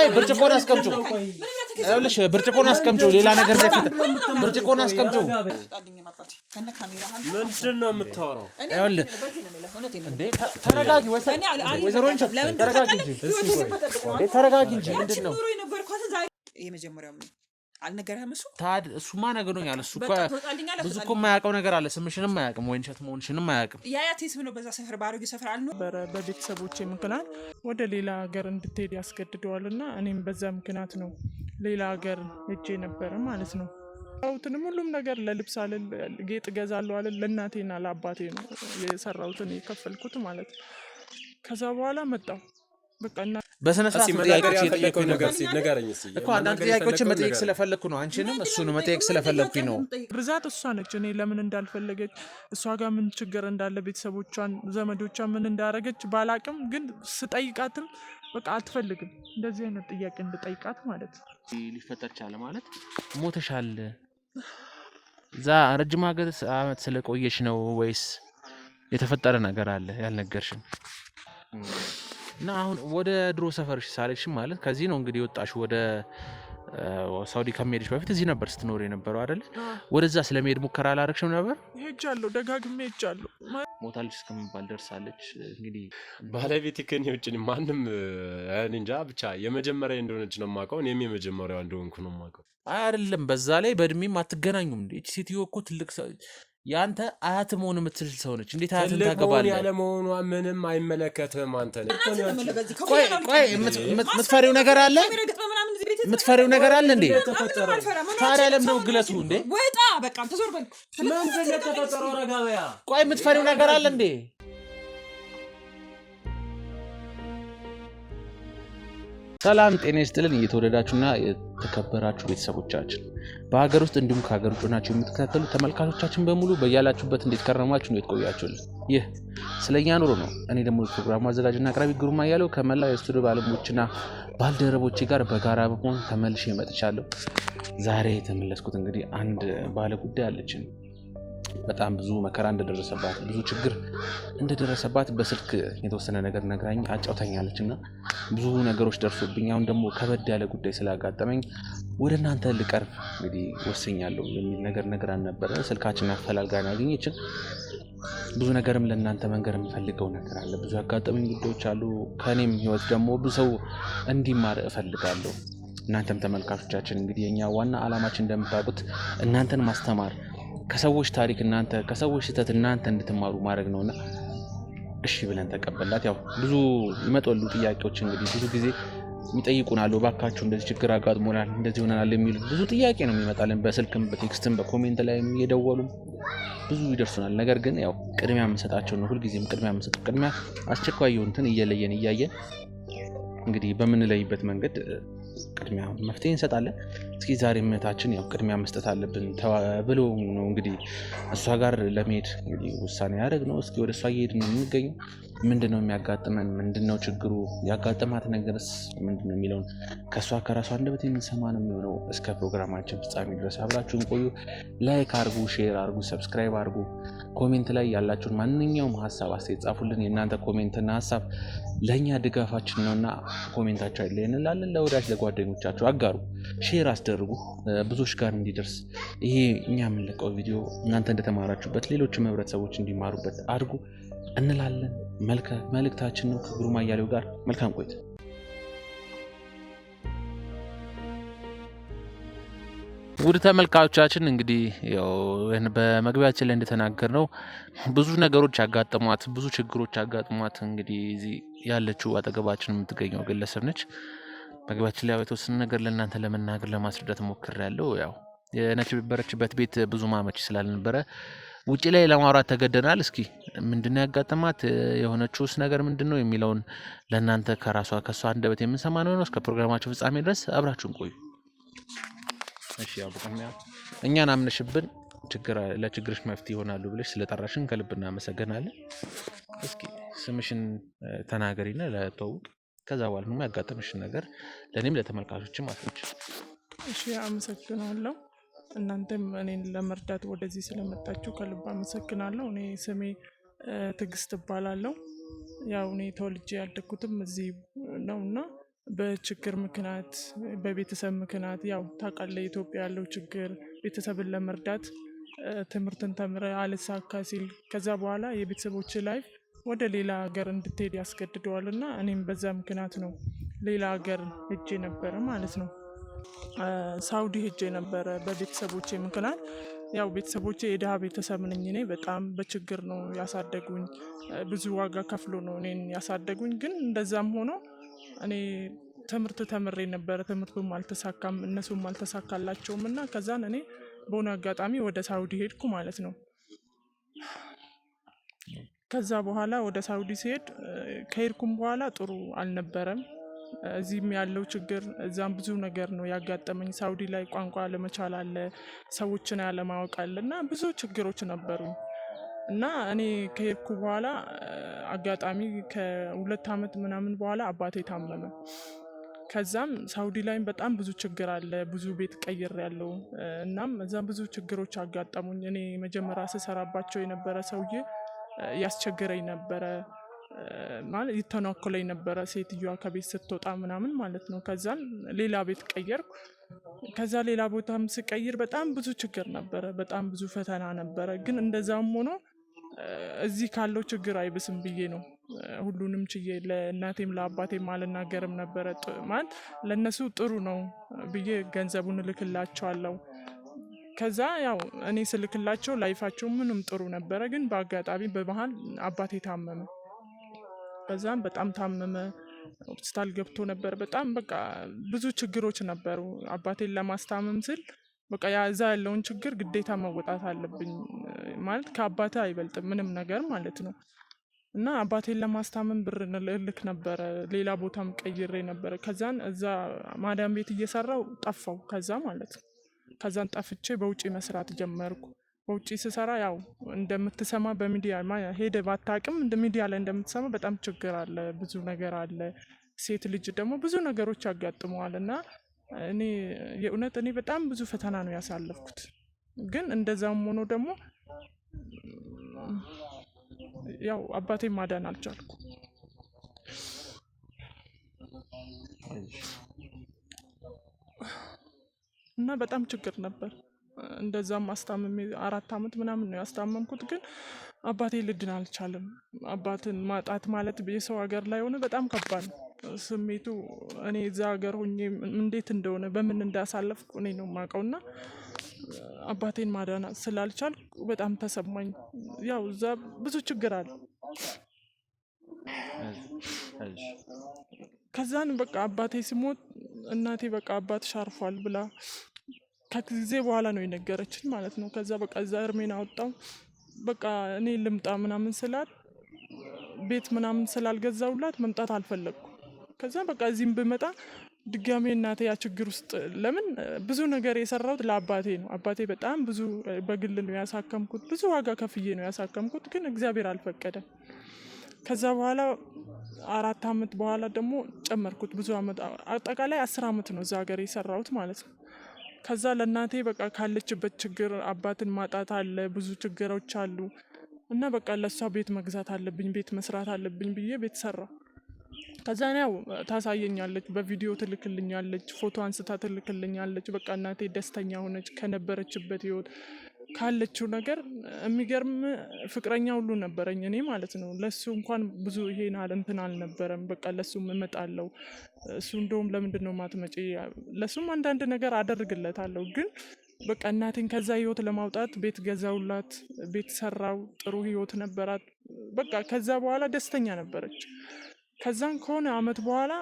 ቆይ ብርጭቆን አስቀምጪው ይኸውልሽ ብርጭቆን አስቀምጪው ሌላ ነገር ዘይፈት ብርጭቆን አስቀምጪው ምንድነው የምታወራው ይኸውልህ እንዴ ተረጋጊ ወይዘሮ እንጂ ተረጋጊ እንጂ ምንድነው የመጀመሪያው አልነገርህም እሱ ታድ እሱማ ነገሩኛል እሱ ብዙ እኮ የማያውቀው ነገር አለ ስምሽንም አያውቅም ወይንሸት መሆንሽንም አያውቅም ያያቴስ ነው በዛ ሰፈር ባሮጌ ሰፈር አልነበረ በቤተሰቦቼ ምክንያት ወደ ሌላ ሀገር እንድትሄድ ያስገድደዋልና እኔም በዛ ምክንያት ነው ሌላ ሀገር ሄጄ ነበር ማለት ነው አውጥንም ሁሉም ነገር ለልብስ አለ ጌጥ ገዛለሁ አለ ለእናቴና ለአባቴ ነው የሰራውትን የከፈልኩት ማለት ከዛ በኋላ መጣው በቃና በሰነ ሰዓት ጥያቄዎች የጠየቀው ነገር ሲል ነገርኝ እስኪ እኮ አንዳንድ ጥያቄዎችን መጠየቅ ስለፈለኩ ነው አንቺንም እሱን መጠየቅ ስለፈለኩኝ ነው ብዛት እሷ ነች እኔ ለምን እንዳልፈለገች እሷ ጋር ምን ችግር እንዳለ ቤተሰቦቿን ዘመዶቿን ምን እንዳረገች ባላቅም ግን ስጠይቃትም በቃ አትፈልግም እንደዚህ አይነት ጥያቄ እንድጠይቃት ማለት ሊፈጠር ቻለ ማለት ሞተሻል ዛ ረጅም ዓመት ስለቆየሽ ነው ወይስ የተፈጠረ ነገር አለ ያልነገርሽን እና አሁን ወደ ድሮ ሰፈርሽ ሳለሽ ማለት ከዚህ ነው እንግዲህ ወጣሽ ወደ ሳውዲ ከመሄድሽ በፊት እዚህ ነበር ስትኖር የነበረው አይደል ወደዛ ስለመሄድ ሙከራ አላረግሽም ነበር ሄጃለሁ ደጋግሜ ሄጃለሁ ሞታለች እስከምባል ደርሳለች እንግዲህ ባለቤት ከኔ ውጭ ማንንም እኔ እንጃ ብቻ የመጀመሪያ እንደሆነች ነው የማውቀው እኔም የመጀመሪያው እንደሆንኩ ነው የማውቀው አይደለም በዛ ላይ በእድሜም አትገናኙም እንዴ እቺ ሴትዮ እኮ ትልቅ ያንተ አያት መሆን የምትል ሰው ነች እንዴት አያትን ታገባለህ ያለ መሆኗ ምንም አይመለከትም አንተ ነህ ቆይ የምትፈሪው ነገር አለ የምትፈሪው ነገር አለ እንዴ ታዲያ ለምን ነው ግለቱ እንዴ ወጣ በቃ ተዞር በል ምንድን ነው ተፈጠረው ረጋበያ ቆይ የምትፈሪው ነገር አለ እንዴ ሰላም ጤና ይስጥልን እየተወደዳችሁና የተከበራችሁ ቤተሰቦቻችን በሀገር ውስጥ እንዲሁም ከሀገር ውጭ ሆናችሁ የምትከታተሉ ተመልካቾቻችን በሙሉ በያላችሁበት እንዴት ከረማችሁ እንዴት ቆያችሁልን ይህ ስለኛ ኑሮ ነው እኔ ደግሞ ፕሮግራሙ አዘጋጅና አቅራቢ ግሩማ ያለው ከመላው የስቱዲዮ ባለሙያዎችና ባልደረቦቼ ጋር በጋራ በመሆን ተመልሼ መጥቻለሁ ዛሬ የተመለስኩት እንግዲህ አንድ ባለ ጉዳይ አለችን በጣም ብዙ መከራ እንደደረሰባት ብዙ ችግር እንደደረሰባት በስልክ የተወሰነ ነገር ነግራኝ አጫውታኛለችና ብዙ ነገሮች ደርሶብኝ አሁን ደግሞ ከበድ ያለ ጉዳይ ስላጋጠመኝ ወደ እናንተ ልቀርብ እንግዲህ ወስኛለሁ የሚል ነገር ነበር ስልካችን አፈላልጋና አግኝቼን ብዙ ነገርም ለእናንተ መንገር የምፈልገው ነገር አለ ብዙ ያጋጠመኝ ጉዳዮች አሉ ከኔም ህይወት ደግሞ ብዙ ሰው እንዲማር እፈልጋለሁ እናንተም ተመልካቾቻችን እንግዲህ የኛ ዋና ዓላማችን እንደምታውቁት እናንተን ማስተማር ከሰዎች ታሪክ እናንተ ከሰዎች ስህተት እናንተ እንድትማሩ ማድረግ ነውና እሺ ብለን ተቀበላት ያው ብዙ ይመጣሉ ጥያቄዎች እንግዲህ ብዙ ጊዜ የሚጠይቁናሉ ባካችሁ እንደዚህ ችግር አጋጥሞናል እንደዚህ ሆነናል የሚሉ ብዙ ጥያቄ ነው የሚመጣልን በስልክም በቴክስትም በኮሜንት ላይ እየደወሉ ብዙ ይደርሱናል ነገር ግን ያው ቅድሚያ የምንሰጣቸው ነው ሁሉ ጊዜም ቅድሚያ አስቸኳይ የሆኑትን እየለየን እያየን እንግዲህ በምንለይበት መንገድ ቅድሚያ መፍትሄ እንሰጣለን እስኪ ዛሬ እምነታችን ያው ቅድሚያ መስጠት አለብን ተብሎ ነው እንግዲህ እሷ ጋር ለመሄድ እንግዲህ ውሳኔ ያደረግነው እስኪ ወደ እሷ እየሄድን ነው የምንገኘው ምንድነው የሚያጋጥመን ምንድነው ችግሩ ያጋጠማት ነገርስ ምንድነው የሚለውን ከሷ ከራሷ አንደበት የምንሰማ ነው የሚሆነው እስከ ፕሮግራማችን ፍጻሜ ድረስ አብራችሁን ቆዩ ላይክ አድርጉ ሼር አድርጉ ሰብስክራይብ አድርጉ ኮሜንት ላይ ያላችሁን ማንኛውም ሐሳብ አስተያየት ጻፉልን የእናንተ ኮሜንትና ሐሳብ ለኛ ድጋፋችን ነውና ኮሜንታችሁ አይለየን እንላለን ለወዳጅ ለጓደኞቻችሁ አጋሩ ሼር አስደርጉ ብዙዎች ጋር እንዲደርስ ይሄ እኛ የምንለቀው ቪዲዮ እናንተ እንደተማራችሁበት ሌሎችም ህብረተሰቦች እንዲማሩበት አድርጉ እንላለን መልእክታችን ነው ከግሩማ ያለው ጋር መልካም ቆይታ ውድ ተመልካቾቻችን እንግዲህ ያው በመግቢያችን ላይ እንደተናገርነው ብዙ ነገሮች ያጋጠሟት ብዙ ችግሮች ያጋጠሟት እንግዲህ እዚህ ያለችው አጠገባችን የምትገኘው ግለሰብ ነች መግቢያችን ላይ የተወሰነ ነገር ለእናንተ ለመናገር ለማስረዳት ሞክሬያለሁ ያው የነበረችበት ቤት ብዙ ማመች ስላልነበረ ውጪ ላይ ለማውራት ተገደናል እስኪ ምንድነው ያጋጠማት የሆነችውስ ነገር ምንድነው የሚለውን ለእናንተ ከራሷ ከሷ አንደበት የምንሰማ ነው እስከ ፕሮግራማችን ፍጻሜ ድረስ አብራችሁን ቆዩ እሺ ያው በቅድሚያ እኛን አምነሽብን ለችግርሽ መፍትሄ ይሆናሉ ብለሽ ስለጠራሽን ከልብ እናመሰግናለን እስኪ ስምሽን ተናገሪና ለተውቅ ከዛ በኋላ ነው ያጋጠመሽን ነገር ለኔም ለተመልካቾችም አትንጭ እሺ አመሰግናለሁ እናንተም እኔን ለመርዳት ወደዚህ ስለመጣችሁ ከልብ አመሰግናለሁ እኔ ስሜ ትግስት እባላለሁ ያው እኔ ተወልጄ ያደኩትም እዚህ ነውና በችግር ምክንያት በቤተሰብ ምክንያት ያው ታውቃለህ ኢትዮጵያ ያለው ችግር ቤተሰብን ለመርዳት ትምህርትን ተምረ አልሳካ ሲል ከዛ በኋላ የቤተሰቦች ላይፍ ወደ ሌላ ሀገር እንድትሄድ ያስገድደዋል እና እኔም በዛ ምክንያት ነው ሌላ ሀገር ሄጄ ነበረ ማለት ነው። ሳውዲ ሄጄ ነበረ በቤተሰቦቼ ምክንያት። ያው ቤተሰቦቼ የድሃ ቤተሰብ ነኝ እኔ በጣም በችግር ነው ያሳደጉኝ። ብዙ ዋጋ ከፍሎ ነው እኔን ያሳደጉኝ። ግን እንደዛም ሆኖ እኔ ትምህርት ተምሬ ነበረ። ትምህርቱም አልተሳካም እነሱም አልተሳካላቸውም እና ከዛን እኔ በሆነ አጋጣሚ ወደ ሳውዲ ሄድኩ ማለት ነው። ከዛ በኋላ ወደ ሳውዲ ሲሄድ ከሄድኩም በኋላ ጥሩ አልነበረም። እዚህም ያለው ችግር እዛም ብዙ ነገር ነው ያጋጠመኝ። ሳውዲ ላይ ቋንቋ ለመቻል አለ፣ ሰዎችን ያለማወቅ አለ እና ብዙ ችግሮች ነበሩ። እና እኔ ከሄድኩ በኋላ አጋጣሚ ከ2 አመት ምናምን በኋላ አባቴ ታመመ። ከዛም ሳውዲ ላይም በጣም ብዙ ችግር አለ፣ ብዙ ቤት ቀይር ያለው እናም እዛም ብዙ ችግሮች አጋጠሙኝ። እኔ መጀመሪያ ስሰራባቸው የነበረ ሰውዬ ያስቸግረኝ ነበረ ማለት ይተናኮለኝ ነበረ፣ ሴትዮዋ ከቤት ስትወጣ ምናምን ማለት ነው። ከዛን ሌላ ቤት ቀየርኩ። ከዛ ሌላ ቦታም ስቀይር በጣም ብዙ ችግር ነበረ፣ በጣም ብዙ ፈተና ነበረ። ግን እንደዛም ሆኖ እዚህ ካለው ችግር አይብስም ብዬ ነው ሁሉንም ችዬ ለእናቴም ለአባቴም አልናገርም ነበረ። ማለት ለእነሱ ጥሩ ነው ብዬ ገንዘቡን እልክላቸዋለሁ። ከዛ ያው እኔ ስልክላቸው ላይፋቸው ምንም ጥሩ ነበረ። ግን በአጋጣሚ በመሀል አባቴ ታመመ። ከዛም በጣም ታመመ፣ ሆስፒታል ገብቶ ነበር። በጣም በቃ ብዙ ችግሮች ነበሩ። አባቴን ለማስታመም ስል በቃ ያዛ ያለውን ችግር ግዴታ መወጣት አለብኝ። ማለት ከአባቴ አይበልጥም ምንም ነገር ማለት ነው። እና አባቴን ለማስታመም ብር ልክ ነበረ፣ ሌላ ቦታም ቀይሬ ነበረ። ከዛን እዛ ማዳም ቤት እየሰራው ጠፋው ከዛ ማለት ነው። ከዛን ጠፍቼ በውጪ መስራት ጀመርኩ። በውጪ ስሰራ ያው እንደምትሰማ በሚዲያ ሄደ ባታቅም እንደ ሚዲያ ላይ እንደምትሰማ በጣም ችግር አለ፣ ብዙ ነገር አለ። ሴት ልጅ ደግሞ ብዙ ነገሮች ያጋጥመዋል እና እኔ የእውነት እኔ በጣም ብዙ ፈተና ነው ያሳለፍኩት። ግን እንደዛም ሆኖ ደግሞ ያው አባቴ ማዳን አልቻልኩ እና በጣም ችግር ነበር። እንደዛም አስታምሜ 4 አመት ምናምን ነው ያስታመምኩት። ግን አባቴ ልድን አልቻለም። አባትን ማጣት ማለት የሰው ሀገር ላይ ሆነ በጣም ከባድ ነው ስሜቱ። እኔ እዛ ሀገር ሆኜ እንዴት እንደሆነ በምን እንዳሳለፍኩ እኔ ነው የማውቀውና አባቴን ማዳን ስላልቻልኩ በጣም ተሰማኝ። ያው እዛ ብዙ ችግር አለ። ከዛን በቃ አባቴ ሲሞት እናቴ በቃ አባትሽ አርፏል ብላ ከጊዜ በኋላ ነው የነገረችን ማለት ነው። ከዛ በቃ እዛ እርሜን አወጣው። በቃ እኔ ልምጣ ምናምን ስላት ቤት ምናምን ስላልገዛውላት መምጣት አልፈለግኩም። ከዛ በቃ እዚህም ብመጣ ድጋሜ እናቴ ያ ችግር ውስጥ ለምን ብዙ ነገር የሰራሁት ለአባቴ ነው። አባቴ በጣም ብዙ በግል ነው ያሳከምኩት፣ ብዙ ዋጋ ከፍዬ ነው ያሳከምኩት። ግን እግዚአብሔር አልፈቀደም። ከዛ በኋላ 4 አመት በኋላ ደግሞ ጨመርኩት ብዙ አመት፣ አጠቃላይ 10 አመት ነው እዛ ሀገር የሰራሁት ማለት ነው። ከዛ ለእናቴ በቃ ካለችበት ችግር አባትን ማጣት አለ፣ ብዙ ችግሮች አሉ እና በቃ ለእሷ ቤት መግዛት አለብኝ፣ ቤት መስራት አለብኝ ብዬ ቤት ሰራሁ። ከዛ ያው ታሳየኛለች፣ በቪዲዮ ትልክልኛለች፣ ፎቶ አንስታ ትልክልኛለች። በቃ እናቴ ደስተኛ ሆነች ከነበረችበት ህይወት ካለችው ነገር። የሚገርም ፍቅረኛ ሁሉ ነበረኝ እኔ ማለት ነው። ለሱ እንኳን ብዙ ይሄን እንትን አልነበረም። በቃ ለሱም እመጣለሁ፣ እሱ እንደውም ለምንድን ነው ማትመጪ፣ ለሱም አንዳንድ ነገር አደርግለታለሁ። ግን በቃ እናቴን ከዛ ህይወት ለማውጣት ቤት ገዛውላት፣ ቤት ሰራው፣ ጥሩ ህይወት ነበራት። በቃ ከዛ በኋላ ደስተኛ ነበረች። ከዛን ከሆነ አመት በኋላ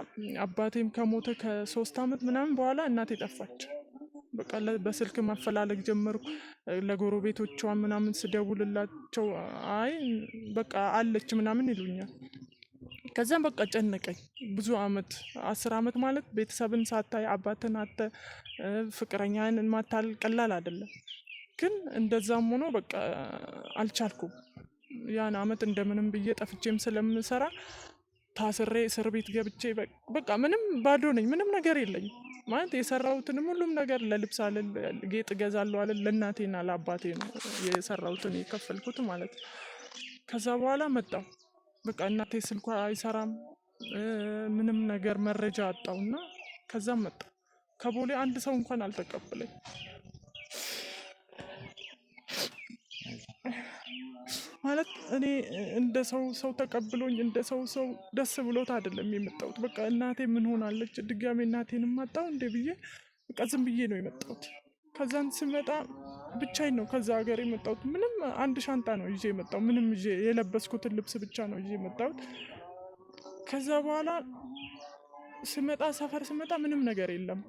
አባቴም ከሞተ ከ3 አመት ምናምን በኋላ እናቴ ጠፋች። በቃ በስልክ ማፈላለግ ጀመርኩ። ለጎረቤቶቿ ምናምን ስደውልላቸው አይ በቃ አለች ምናምን ይሉኛል። ከዛም በቃ ጨነቀኝ። ብዙ አመት 10 አመት ማለት ቤተሰብን ሳታይ አባትን አተ ፍቅረኛን ማታል ቀላል አይደለም። ግን እንደዛም ሆኖ በቃ አልቻልኩም። ያን አመት እንደምንም ብዬ ጠፍቼም ስለምሰራ ታስሬ እስር ቤት ገብቼ በቃ ምንም ባዶ ነኝ፣ ምንም ነገር የለኝም። ማለት የሰራሁትንም ሁሉም ነገር ለልብስ አልል ጌጥ ገዛለሁ አልል ለእናቴና ለአባቴ ነው የሰራሁትን የከፈልኩት ማለት ነው። ከዛ በኋላ መጣሁ። በቃ እናቴ ስልኳ አይሰራም፣ ምንም ነገር መረጃ አጣውና ከዛም መጣ። ከቦሌ አንድ ሰው እንኳን አልተቀበለኝ። ማለት እኔ እንደ ሰው ተቀብሎኝ እንደ ሰው ደስ ብሎት አይደለም የመጣሁት። በቃ እናቴ ምን ሆናለች ድጋሜ እናቴን ማጣው እንደ ብዬ በቃ ዝም ብዬ ነው የመጣሁት። ከዛን ስመጣ ብቻዬን ነው ከዛ ሀገር የመጣሁት። ምንም አንድ ሻንጣ ነው ይዤ የመጣው። ምንም ይዤ የለበስኩትን ልብስ ብቻ ነው ይዤ የመጣሁት። ከዛ በኋላ ሰፈር ስመጣ ምንም ነገር የለም።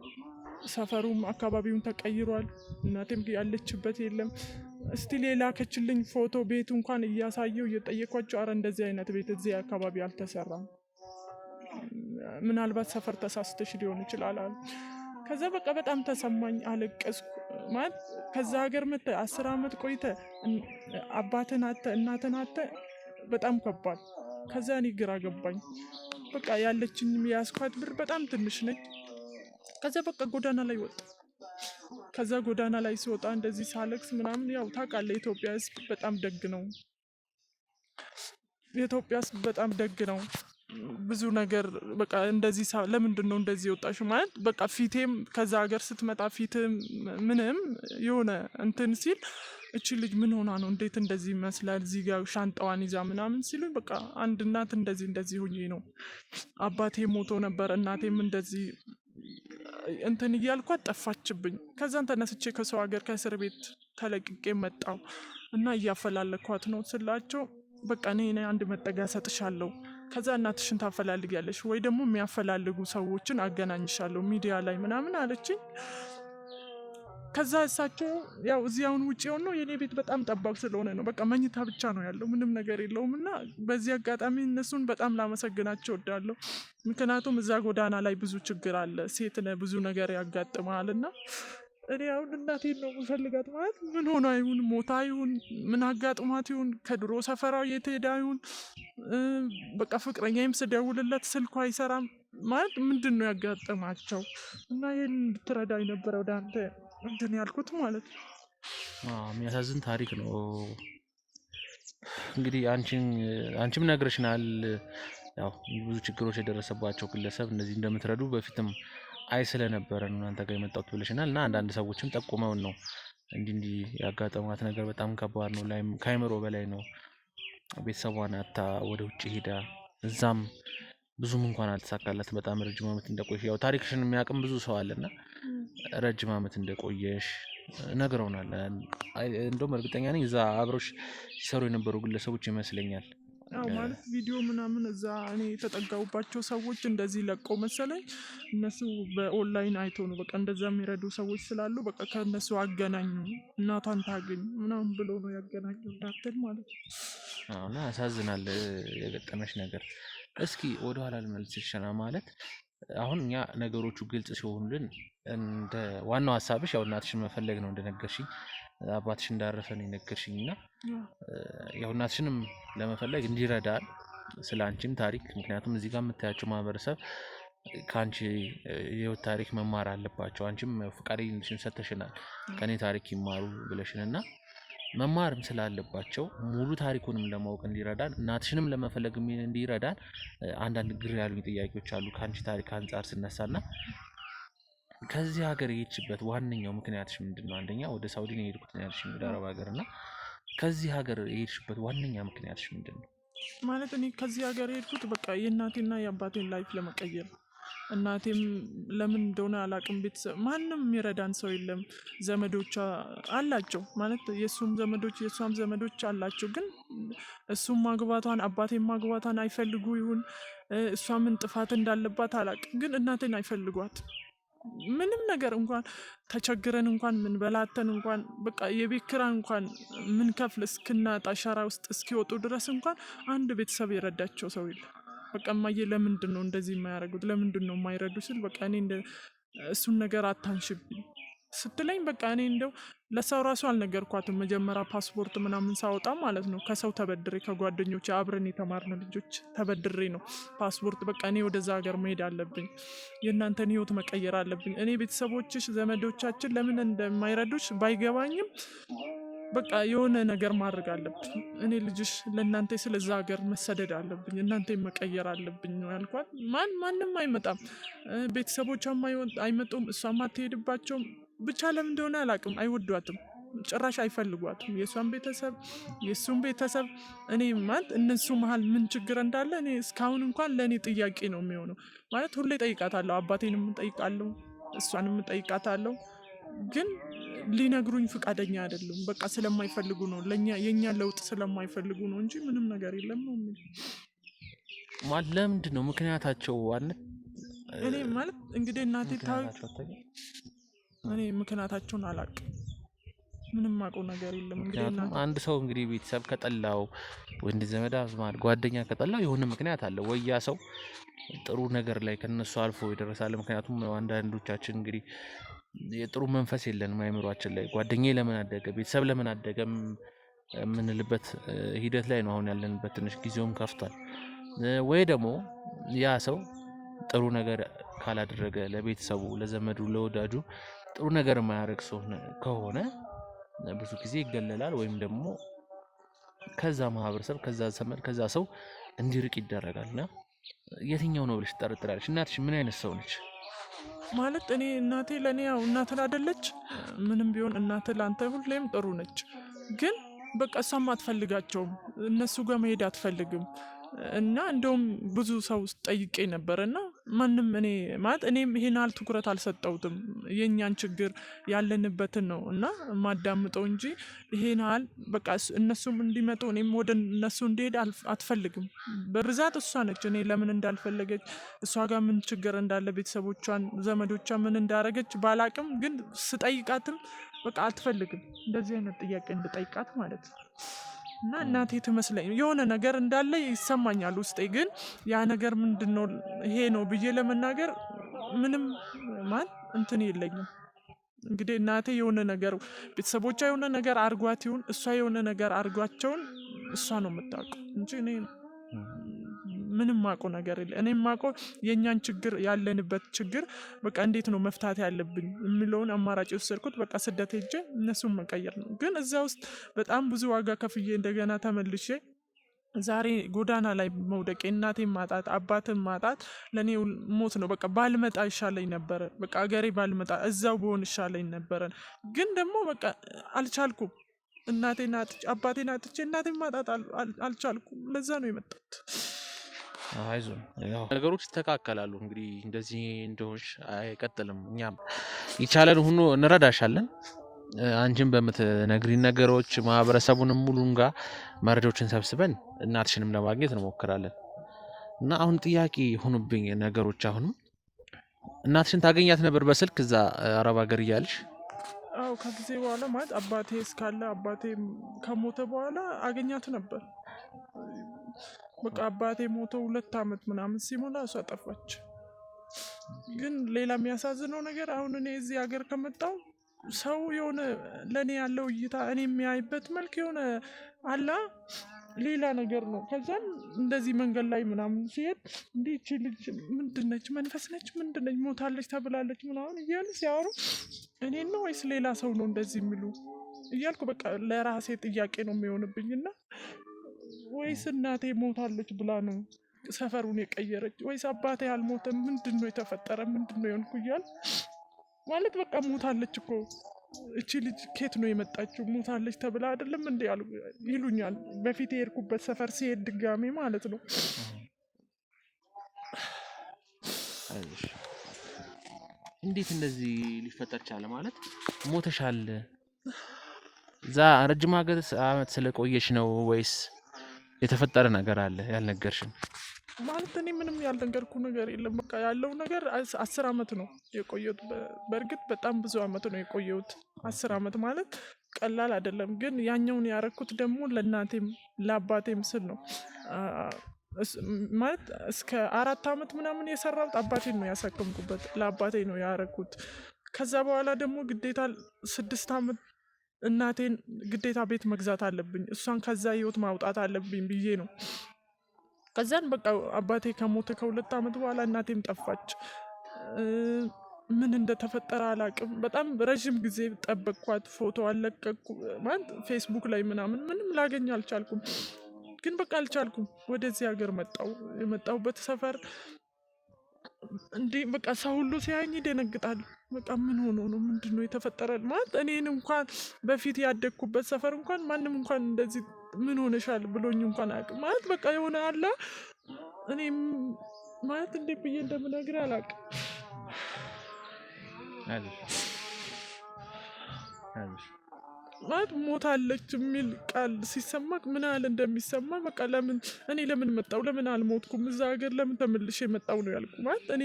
ሰፈሩም አካባቢውን ተቀይሯል። እናቴም ያለችበት የለም። እስቲ ሌላ ከችልኝ ፎቶ ቤቱ እንኳን እያሳየው እየጠየኳቸው አረ እንደዚህ አይነት ቤት እዚህ አካባቢ አልተሰራም፣ ምናልባት ሰፈር ተሳስተሽ ሊሆን ይችላል አሉ። ከዛ በቃ በጣም ተሰማኝ፣ አለቀስኩ። ማለት ከዛ ሀገር መተ 10 ዓመት ቆይተ አባትን አተ እናትን አተ በጣም ከባድ። ከዛ እኔ ግራ ገባኝ። በቃ ያለችኝም የያዝኳት ብር በጣም ትንሽ ነች። ከዛ በቃ ጎዳና ላይ ወጣ። ከዛ ጎዳና ላይ ሲወጣ እንደዚህ ሳለቅስ ምናምን ያው ታውቃለህ የኢትዮጵያ ሕዝብ በጣም ደግ ነው። የኢትዮጵያ ሕዝብ በጣም ደግ ነው። ብዙ ነገር በቃ እንደዚህ ለምንድን ነው እንደዚህ ወጣሽ ማለት በቃ ፊቴም ከዛ ሀገር ስትመጣ ፊትም ምንም የሆነ እንትን ሲል እቺ ልጅ ምን ሆና ነው እንዴት እንደዚህ ይመስላል እዚህ ጋር ሻንጣዋን ይዛ ምናምን ሲሉኝ በቃ አንድ እናት እንደዚህ ሆኜ ነው። አባቴ ሞቶ ነበር፣ እናቴም እንደዚህ እንትን እያልኳት ጠፋችብኝ። ከዛን ተነስቼ ከሰው ሀገር ከእስር ቤት ተለቅቄ መጣው እና እያፈላለኳት ነው ስላቸው በቃ እኔ አንድ መጠጊያ ሰጥሻለሁ፣ ከዛ እናትሽን ታፈላልጊያለሽ ወይ ደግሞ የሚያፈላልጉ ሰዎችን አገናኝሻለሁ ሚዲያ ላይ ምናምን አለችኝ። ከዛ እሳቸው ያው እዚያውን ውጭ ሆኖ የኔ ቤት በጣም ጠባብ ስለሆነ ነው በቃ መኝታ ብቻ ነው ያለው፣ ምንም ነገር የለውም። እና በዚህ አጋጣሚ እነሱን በጣም ላመሰግናቸው እወዳለሁ። ምክንያቱም እዛ ጎዳና ላይ ብዙ ችግር አለ፣ ሴት ነህ፣ ብዙ ነገር ያጋጥማል። እና እኔ አሁን እናቴን ነው የምፈልጋት። ማለት ምን ሆና ይሁን ሞታ ይሁን ምን አጋጥሟት ይሁን ከድሮ ሰፈራው የት ሄዳ ይሁን በቃ ፍቅረኛዬም ስደውልለት ስልኩ አይሰራም። ማለት ምንድን ነው ያጋጠማቸው? እና ይህን እንድትረዳኝ ነበረ ወደ አንተ እንትን ያልኩት ማለት ነው። የሚያሳዝን ታሪክ ነው። እንግዲህ አንቺም ነግረሽናል። ያው ብዙ ችግሮች የደረሰባቸው ግለሰብ እንደዚህ እንደምትረዱ በፊትም አይ ስለነበረ ነው እናንተ ጋር የመጣሁት ብለሽናል። እና አንዳንድ ሰዎችም ጠቁመውን ነው እንዲህ ያጋጠማት ነገር በጣም ከባድ ነው፣ ከአይምሮ በላይ ነው። ቤተሰቧን አታ ወደ ውጭ ሄዳ እዛም ብዙም እንኳን አልተሳካላት፣ በጣም ረጅም ዓመት እንደቆየሽ ያው ታሪክሽን የሚያውቅም ብዙ ሰው አለና ረጅም ዓመት እንደቆየሽ ነግረውናል። እንደውም እርግጠኛ ነኝ እዛ አብረሽ ሲሰሩ የነበሩ ግለሰቦች ይመስለኛል። አዎ ማለት ቪዲዮ ምናምን እዛ እኔ የተጠጋሁባቸው ሰዎች እንደዚህ ለቀው መሰለኝ እነሱ በኦንላይን አይቶ ነው በቃ እንደዛ የሚረዱ ሰዎች ስላሉ በቃ ከእነሱ አገናኙ እናቷን ታገኝ ምናምን ብሎ ነው ያገናኙ እንዳትል ማለት ነው። እና ያሳዝናል የገጠመሽ ነገር። እስኪ ወደኋላ ልመልስሽ ማለት አሁን እኛ ነገሮቹ ግልጽ ሲሆኑልን እንደ ዋናው ሀሳብሽ ያው እናትሽን መፈለግ ነው እንደነገርሽኝ፣ አባትሽ እንዳረፈ ነው የነገርሽኝ። እና ያው እናትሽንም ለመፈለግ እንዲረዳል ስለ አንቺም ታሪክ፣ ምክንያቱም እዚህ ጋር የምታያቸው ማህበረሰብ ከአንቺ የህይወት ታሪክ መማር አለባቸው። አንቺም ፈቃደኝነትሽን ሰጥተሽናል ከኔ ታሪክ ይማሩ ብለሽን እና መማርም ስላለባቸው ሙሉ ታሪኩንም ለማወቅ እንዲረዳን እናትሽንም ለመፈለግ እንዲረዳን አንዳንድ ግር ያሉኝ ጥያቄዎች አሉ ከአንቺ ታሪክ አንጻር ስነሳና ከዚህ ሀገር የሄድሽበት ዋነኛው ምክንያትሽ ምንድን ነው? አንደኛ ወደ ሳውዲ ነው የሄድኩት ያልሽ ወደ አረብ ሀገር እና ከዚህ ሀገር የሄድሽበት ዋነኛ ምክንያትሽ ምንድን ነው? ማለት እኔ ከዚህ ሀገር የሄድኩት በቃ የእናቴና የአባቴን ላይፍ ለመቀየር። እናቴም ለምን እንደሆነ አላቅም፣ ቤተሰብ ማንም የሚረዳን ሰው የለም። ዘመዶቿ አላቸው ማለት የእሱም ዘመዶች የእሷም ዘመዶች አላቸው፣ ግን እሱም ማግባቷን አባቴም ማግባቷን አይፈልጉ ይሁን እሷ ምን ጥፋት እንዳለባት አላቅም፣ ግን እናቴን አይፈልጓት። ምንም ነገር እንኳን ተቸግረን እንኳን ምን በላተን እንኳን በቃ የቤት ኪራይ እንኳን ምን ከፍል እስክናጣ ሸራ ውስጥ እስኪወጡ ድረስ እንኳን አንድ ቤተሰብ የረዳቸው ሰው የለም። በቃ እማዬ ለምንድን ነው እንደዚህ የማያደርጉት ለምንድን ነው የማይረዱ ስል በቃ እኔ እሱን ነገር አታንሽብኝ ስትለኝ በቃ እኔ እንደው ለሰው ራሱ አልነገርኳትም። መጀመሪያ ፓስፖርት ምናምን ሳወጣ ማለት ነው ከሰው ተበድሬ ከጓደኞች አብረን የተማርን ልጆች ተበድሬ ነው ፓስፖርት በቃ እኔ ወደዛ ሀገር መሄድ አለብኝ፣ የእናንተን ህይወት መቀየር አለብኝ። እኔ ቤተሰቦችሽ ዘመዶቻችን ለምን እንደማይረዱሽ ባይገባኝም በቃ የሆነ ነገር ማድረግ አለብኝ እኔ ልጅሽ ለእናንተ ስለዛ ሀገር መሰደድ አለብኝ እናንተ መቀየር አለብኝ ነው ያልኳት። ማንም አይመጣም፣ ቤተሰቦቿም አይመጡም፣ እሷም አትሄድባቸውም። ብቻ ለምን እንደሆነ አላውቅም፣ አይወዷትም፣ ጭራሽ አይፈልጓትም። የእሷን ቤተሰብ የእሱን ቤተሰብ እኔ ማለት እነሱ መሀል ምን ችግር እንዳለ እኔ እስካሁን እንኳን ለእኔ ጥያቄ ነው የሚሆነው። ማለት ሁሌ ጠይቃታለሁ፣ አባቴንም ጠይቃለሁ፣ እሷንም ጠይቃታለሁ፣ ግን ሊነግሩኝ ፍቃደኛ አይደሉም። በቃ ስለማይፈልጉ ነው፣ የእኛ ለውጥ ስለማይፈልጉ ነው እንጂ ምንም ነገር የለም ነው የሚል። ማለት ለምንድን ነው ምክንያታቸው? እኔ ማለት እንግዲህ እናቴ እኔ ምክንያታቸውን አላውቅም፣ ምንም አውቀው ነገር የለም። ምክንያቱም አንድ ሰው እንግዲህ ቤተሰብ ከጠላው ወንድ ዘመድ አዝማድ ጓደኛ ከጠላው የሆነ ምክንያት አለ ወይ ያ ሰው ጥሩ ነገር ላይ ከነሱ አልፎ ይደረሳል። ምክንያቱም አንዳንዶቻችን እንግዲህ የጥሩ መንፈስ የለንም አይምሯችን ላይ ጓደኛዬ ለምን አደገ ቤተሰብ ለምን አደገ የምንልበት ሂደት ላይ ነው አሁን ያለንበት። ትንሽ ጊዜውም ከፍቷል። ወይ ደግሞ ያ ሰው ጥሩ ነገር ካላደረገ ለቤተሰቡ ለዘመዱ ለወዳጁ ጥሩ ነገር የማያደርግ ሰው ከሆነ ብዙ ጊዜ ይገለላል፣ ወይም ደግሞ ከዛ ማህበረሰብ ከዛ ዘመድ ከዛ ሰው እንዲርቅ ይደረጋልና የትኛው ነው ብለሽ ትጠረጥራለሽ? እናትሽ ምን አይነት ሰው ነች? ማለት እኔ እናቴ ለእኔ ያው እናት አይደለች፣ ምንም ቢሆን እናት ለአንተ ሁሌም ጥሩ ነች። ግን በቃ እሷም አትፈልጋቸውም፣ እነሱ ጋር መሄድ አትፈልግም። እና እንደውም ብዙ ሰው ጠይቄ ነበር እና ማንም እኔ ማለት እኔም ይሄን ያህል ትኩረት አልሰጠውትም። የእኛን ችግር ያለንበትን ነው እና ማዳምጠው እንጂ ይሄን ያህል በቃ እነሱም እንዲመጡ እኔም ወደ እነሱ እንዲሄድ አትፈልግም። በብዛት እሷ ነች እኔ ለምን እንዳልፈለገች እሷ ጋር ምን ችግር እንዳለ ቤተሰቦቿን ዘመዶቿን ምን እንዳረገች ባላቅም፣ ግን ስጠይቃትም በቃ አትፈልግም እንደዚህ አይነት ጥያቄ እንድጠይቃት ማለት ነው። እና እናቴ ትመስለኝ የሆነ ነገር እንዳለ ይሰማኛል ውስጤ፣ ግን ያ ነገር ምንድነው ይሄ ነው ብዬ ለመናገር ምንም እንትን የለኝም። እንግዲህ እናቴ የሆነ ነገር ቤተሰቦቿ የሆነ ነገር አርጓት ይሁን እሷ የሆነ ነገር አርጓቸውን እሷ ነው የምታውቀው እንጂ እኔ ምንም ማውቀው ነገር የለ። እኔም ማውቀው የእኛን ችግር ያለንበት ችግር በቃ እንዴት ነው መፍታት ያለብኝ የሚለውን አማራጭ የወሰድኩት በቃ ስደት ሄጄ እነሱን መቀየር ነው። ግን እዛ ውስጥ በጣም ብዙ ዋጋ ከፍዬ እንደገና ተመልሼ ዛሬ ጎዳና ላይ መውደቄ እናቴን ማጣት አባትን ማጣት ለእኔ ሞት ነው። በቃ ባልመጣ ይሻለኝ ነበረ፣ በቃ አገሬ ባልመጣ እዛው በሆን ይሻለኝ ነበረ። ግን ደግሞ በቃ አልቻልኩም። እናቴን አጥቼ አባቴን አጥቼ እናቴን ማጣት አልቻልኩም። ለዛ ነው የመጣሁት። አይዞን ያው ነገሮች ይስተካከላሉ። እንግዲህ እንደዚህ እንደሆንሽ አይቀጥልም። እኛም ይቻለን ሁሉ እንረዳሻለን። አንቺን በምትነግሪን ነገሮች ማህበረሰቡንም ሙሉን ጋር መረጃዎችን ሰብስበን እናትሽንም ለማግኘት እንሞክራለን። እና አሁን ጥያቄ ሆኑብኝ ነገሮች። አሁንም እናትሽን ታገኛት ነበር በስልክ እዛ አረብ ሀገር እያልሽ? አዎ ከጊዜ በኋላ ማለት አባቴ እስካለ አባቴ ከሞተ በኋላ አገኛት ነበር። በቃ አባቴ ሞቶ 2 ዓመት ምናምን ሲሞላ እሷ ጠፋች። ግን ሌላ የሚያሳዝነው ነገር አሁን እኔ እዚህ ሀገር ከመጣው ሰው የሆነ ለእኔ ያለው እይታ እኔ የሚያይበት መልክ የሆነ አላ ሌላ ነገር ነው። ከዛም እንደዚህ መንገድ ላይ ምናምን ሲሄድ እንዲህ ይቺ ልጅ ምንድነች መንፈስ ነች ምንድነች ሞታለች ተብላለች ምናምን እያሉ ሲያወሩ እኔን ነው ወይስ ሌላ ሰው ነው እንደዚህ የሚሉ እያልኩ በቃ ለራሴ ጥያቄ ነው የሚሆንብኝና ወይስ እናቴ ሞታለች ብላ ነው ሰፈሩን የቀየረች ወይስ አባቴ አልሞተም ምንድነው የተፈጠረ ምንድነው የሆንኩ እያል ማለት በቃ ሞታለች እኮ እቺ ልጅ ኬት ነው የመጣችው ሞታለች ተብላ አይደለም እንዴ ይሉኛል። በፊት የሄድኩበት ሰፈር ሲሄድ ድጋሜ ማለት ነው። እንዴት እንደዚህ ሊፈጠር ቻለ? ማለት ሞተሻል እዛ ረጅም ዓመት ስለቆየሽ ነው ወይስ የተፈጠረ ነገር አለ ያልነገርሽን? ማለት እኔ ምንም ያልነገርኩ ነገር የለም። በቃ ያለው ነገር 10 ዓመት ነው የቆየሁት። በእርግጥ በጣም ብዙ ዓመት ነው የቆየሁት። 10 ዓመት ማለት ቀላል አይደለም። ግን ያኛውን ያረኩት ደግሞ ለእናቴም ለአባቴም ስል ነው። ማለት እስከ 4 ዓመት ምናምን የሰራሁት አባቴን ነው ያሳከምኩበት፣ ለአባቴ ነው ያረኩት። ከዛ በኋላ ደግሞ ግዴታ 6 ዓመት እናቴን ግዴታ ቤት መግዛት አለብኝ፣ እሷን ከዛ ህይወት ማውጣት አለብኝ ብዬ ነው። ከዛን በቃ አባቴ ከሞተ ከ2 ዓመት በኋላ እናቴም ጠፋች። ምን እንደተፈጠረ አላቅም። በጣም ረዥም ጊዜ ጠበቅኳት። ፎቶ አለቀኩ ማለት ፌስቡክ ላይ ምንም ላገኝ አልቻልኩም። ግን በቃ አልቻልኩም። ወደዚህ ሀገር መጣው። የመጣሁበት ሰፈር እንዲህ በቃ ሰው ሁሉ ሲያኝ ይደነግጣል። በቃ ምን ሆኖ ነው ምንድነው የተፈጠረ ማለት እኔን እንኳን በፊት ያደግኩበት ሰፈር እንኳን ማንም እንኳን እንደዚህ ምን ሆነሻል ብሎኝ እንኳን አያውቅም። ማለት በቃ የሆነ አላ እኔም ማለት እንዴት ብዬ እንደምነግር አላውቅም። ማለት ሞታለች የሚል ቃል ሲሰማክ ምን ያህል እንደሚሰማ በቃ ለምን መጣው ለምን አልሞትኩም እዛ ሀገር ለምን ተመልሼ መጣው ነው ያልኩ። ማለት እኔ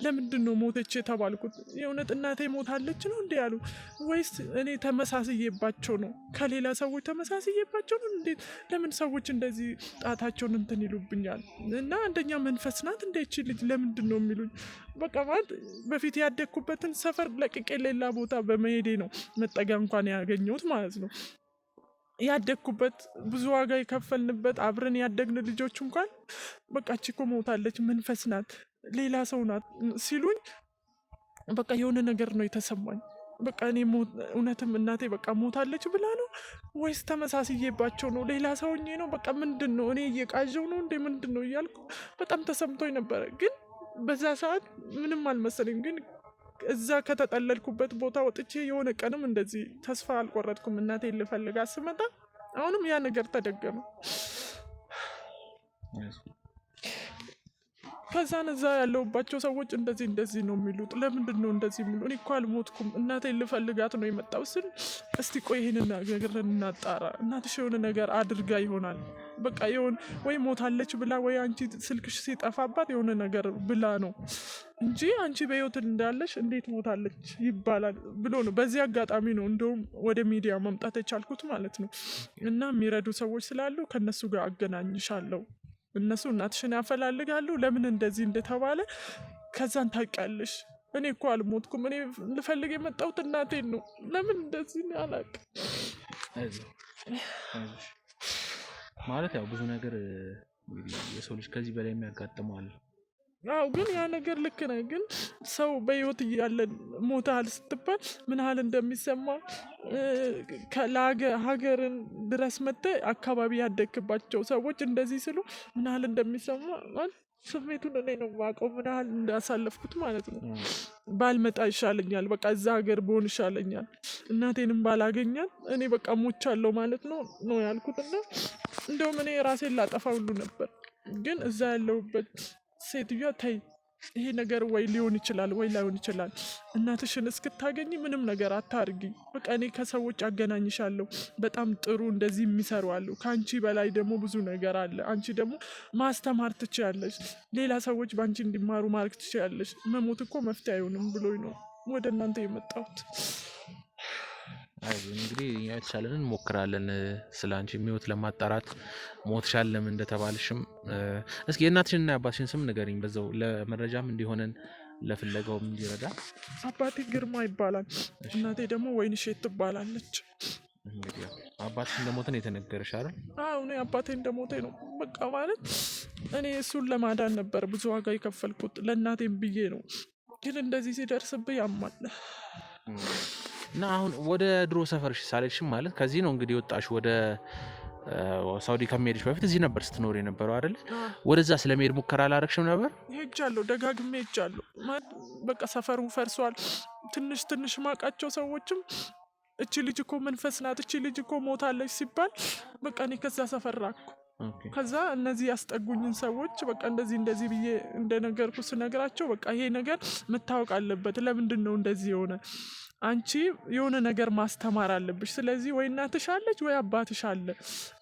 ለምንድን ነው ሞተች የተባልኩት? የእውነት እናቴ ሞታለች ነው እንዴ ያሉ ወይስ እኔ ተመሳስዬባቸው ነው ከሌላ ሰዎች ተመሳስዬባቸው ነው? እንዴት ለምን ሰዎች እንደዚህ ጣታቸውን እንትን ይሉብኛል? እና አንደኛ መንፈስ ናት እንደቺ ልጅ ለምንድን ነው የሚሉኝ? በቃ ማለት በፊት ያደግኩበትን ሰፈር ለቅቄ ሌላ ቦታ በመሄዴ ነው መጠጊያ እንኳን ያገኘሁት ማለት ነው። ያደግኩበት ብዙ ዋጋ የከፈልንበት አብረን ያደግን ልጆች እንኳን በቃ እቺ እኮ ሞታለች መንፈስ ናት ሌላ ሰው ናት ሲሉኝ በቃ የሆነ ነገር ነው የተሰማኝ። በቃ እኔ እውነትም እናቴ በቃ ሞታለች ብላ ነው ወይስ ተመሳስዬባቸው ነው ሌላ ሰውኜ ነው? በቃ ምንድን ነው እኔ እየቃዠው ነው እንዴ ምንድን ነው እያልኩ በጣም ተሰምቶኝ ነበረ። ግን በዛ ሰዓት ምንም አልመሰለኝ። ግን እዛ ከተጠለልኩበት ቦታ ወጥቼ የሆነ ቀንም እንደዚህ ተስፋ አልቆረጥኩም። እናቴን ልፈልጋት ስመጣ አሁንም ያ ነገር ተደገመ። ከዛን እዛ ያለሁባቸው ሰዎች እንደዚህ ነው የሚሉት። ለምንድን ነው እንደዚህ የሚሉ? እኔ እኮ አልሞትኩም እናቴን ልፈልጋት ነው የመጣው ስል እስቲ ቆይ ይሄንን ነገር እናጣራ። እናትሽ የሆነ ነገር አድርጋ ይሆናል በቃ የሆነ ወይ ሞታለች ብላ ወይ አንቺ ስልክሽ ሲጠፋባት የሆነ ነገር ብላ ነው እንጂ አንቺ በህይወት እንዳለሽ እንዴት ሞታለች ይባላል ብሎ ነው። በዚህ አጋጣሚ ነው እንደውም ወደ ሚዲያ መምጣት የቻልኩት ማለት ነው። እና የሚረዱ ሰዎች ስላሉ ከነሱ ጋር አገናኝሻለሁ። እነሱ እናትሽን ያፈላልጋሉ ለምን እንደዚህ እንደተባለ ከዛን ታውቂያለሽ። እኔ እኮ አልሞትኩም እኔ ልፈልግ የመጣሁት እናቴን ነው። ለምን እንደዚህ አላውቅም። ማለት ያው ብዙ ነገር የሰው ልጅ ከዚህ በላይ የሚያጋጥመዋል። አዎ ግን ያ ነገር ልክ ነህ። ግን ሰው በህይወት እያለ ሞታል ስትባል ምን ያህል እንደሚሰማ ሀገርን ድረስ መጥተህ አካባቢ ያደግክባቸው ሰዎች እንደዚህ ስሉ ምን ያህል እንደሚሰማ ስሜቱን እኔ ነው የማውቀው፣ ምን ያህል እንዳሳለፍኩት ማለት ነው። ባልመጣ ይሻለኛል፣ በቃ እዛ ሀገር ብሆን ይሻለኛል፣ እናቴንም ባላገኛል እኔ በቃ ሞቻለሁ ማለት ነው ያልኩትና እንደውም እኔ ራሴን ላጠፋ ሁሉ ነበር። ግን እዛ ያለሁበት ሴትዮዋ ተይ ይሄ ነገር ወይ ሊሆን ይችላል ወይ ላይሆን ይችላል፣ እናትሽን እስክታገኝ ምንም ነገር አታርጊ፣ በቃ እኔ ከሰዎች አገናኝሻለሁ፣ በጣም ጥሩ እንደዚህ የሚሰሩ አሉ፣ ከአንቺ በላይ ደግሞ ብዙ ነገር አለ፣ አንቺ ደግሞ ማስተማር ትችያለሽ፣ ሌላ ሰዎች በአንቺ እንዲማሩ ማድረግ ትችያለሽ፣ መሞት እኮ መፍትሄ አይሆንም ብሎኝ ነው ወደ እናንተ የመጣሁት። እንግዲህ የተቻለንን እንሞክራለን ስለ አንቺ ህይወት ለማጣራት ሞትሻል ለምን እንደተባልሽም። እስኪ የእናትሽንና የአባትሽን ስም ንገሪኝ በዛው ለመረጃም እንዲሆነን ለፍለጋውም እንዲረዳ። አባቴ ግርማ ይባላል፣ እናቴ ደግሞ ወይንሼት ትባላለች። እንግዲህ አባትሽ እንደሞተ ነው የተነገረሽ አይደል? አዎ እኔ አባቴ እንደሞተ ነው በቃ ማለት እኔ እሱን ለማዳን ነበር ብዙ ዋጋ የከፈልኩት ለእናቴም ብዬ ነው። ግን እንደዚህ ሲደርስብህ ያማል። እና አሁን ወደ ድሮ ሰፈርሽ ሳልሄድሽም ማለት ከዚህ ነው እንግዲህ ወጣሽ ወደ ሳውዲ ከመሄድሽ በፊት እዚህ ነበር ስትኖር የነበረው አይደል? ወደዛ ስለመሄድ ሙከራ አላረግሽም ነበር? ሄጃለሁ፣ ደጋግሜ ሄጃለሁ። በቃ ሰፈሩ ፈርሷል። ትንሽ ማቃቸው ሰዎችም እቺ ልጅ እኮ መንፈስ ናት፣ እቺ ልጅ እኮ ሞታለች ሲባል በቃ እኔ ከዛ ሰፈር ራቅኩ። ከዛ እነዚህ ያስጠጉኝን ሰዎች በቃ እንደዚህ ብዬ እንደነገርኩ ስነግራቸው በቃ ይሄ ነገር መታወቅ አለበት፣ ለምንድን ነው እንደዚህ የሆነ አንቺ የሆነ ነገር ማስተማር አለብሽ። ስለዚህ ወይ እናትሽ አለች ወይ አባትሽ አለ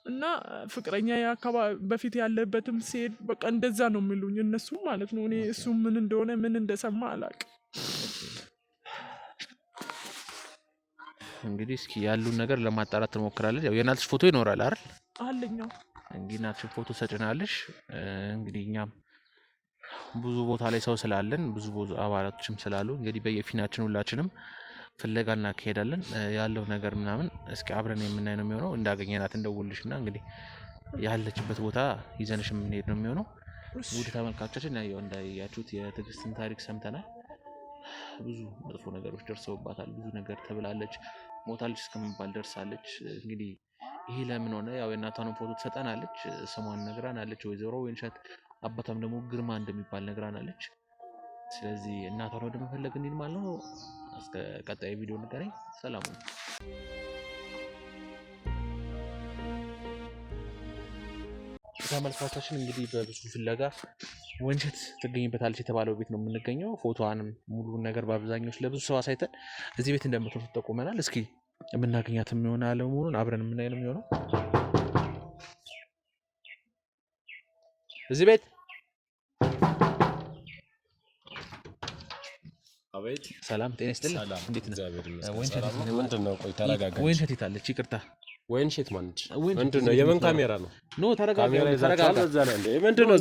እና ፍቅረኛ በፊት ያለበትም ሲሄድ በቃ እንደዛ ነው የሚሉኝ እነሱ ማለት ነው። እኔ እሱ ምን እንደሆነ ምን እንደሰማ አላውቅም። እንግዲህ እስኪ ያሉን ነገር ለማጣራት እንሞክራለን። ያው የእናትሽ ፎቶ ይኖራል አይደል? አለኛው። እንግዲህ እናትሽ ፎቶ ሰጭናለሽ። እንግዲህ እኛም ብዙ ቦታ ላይ ሰው ስላለን ብዙ አባላቶችም ስላሉ እንግዲህ በየፊናችን ሁላችንም ፍለጋ እናካሄዳለን። ያለው ነገር ምናምን እስኪ አብረን የምናይ ነው የሚሆነው። እንዳገኘናት እንደውልሽና እንግዲህ ያለችበት ቦታ ይዘንሽ የምንሄድ ነው የሚሆነው። ውድ ተመልካቾቻችን ያው እንዳያችሁት የትዕግስትን ታሪክ ሰምተናል። ብዙ መጥፎ ነገሮች ደርሰውባታል። ብዙ ነገር ተብላለች፣ ሞታለች እስከመባል ደርሳለች። እንግዲህ ይሄ ለምን ሆነ? ያው የእናቷንም ፎቶ ትሰጠናለች፣ ስሟን ነግራናለች፣ ወይዘሮ ወይንሸት። አባቷም ደግሞ ግርማ እንደሚባል ነግራናለች። ስለዚህ እናቷን ወደ መፈለግ እንሂድ ማለት ነው። እስከ ቀጣይ ቪዲዮ እንገናኝ። ሰላም ነው። ተመልካቾቻችን እንግዲህ በብዙ ፍለጋ ወይንሸት ትገኝበታለች የተባለው ቤት ነው የምንገኘው። ፎቶዋንም ሙሉ ነገር በአብዛኞች ለብዙ ሰው አሳይተን እዚህ ቤት እንደምትኖር ተጠቁመናል። እስኪ የምናገኛት የሚሆን አለመሆኑን አብረን የምናይ ነው የሚሆነው። እዚህ ቤት አቤት። ሰላም ጤና ይስጥልኝ። እንዴት ነህ? ወይንሸት የታለች? ይቅርታ ወይንሸት ማነች? ምንድነው? የምን ካሜራ ነው? ኖ ተረጋጋ። ምንድነው?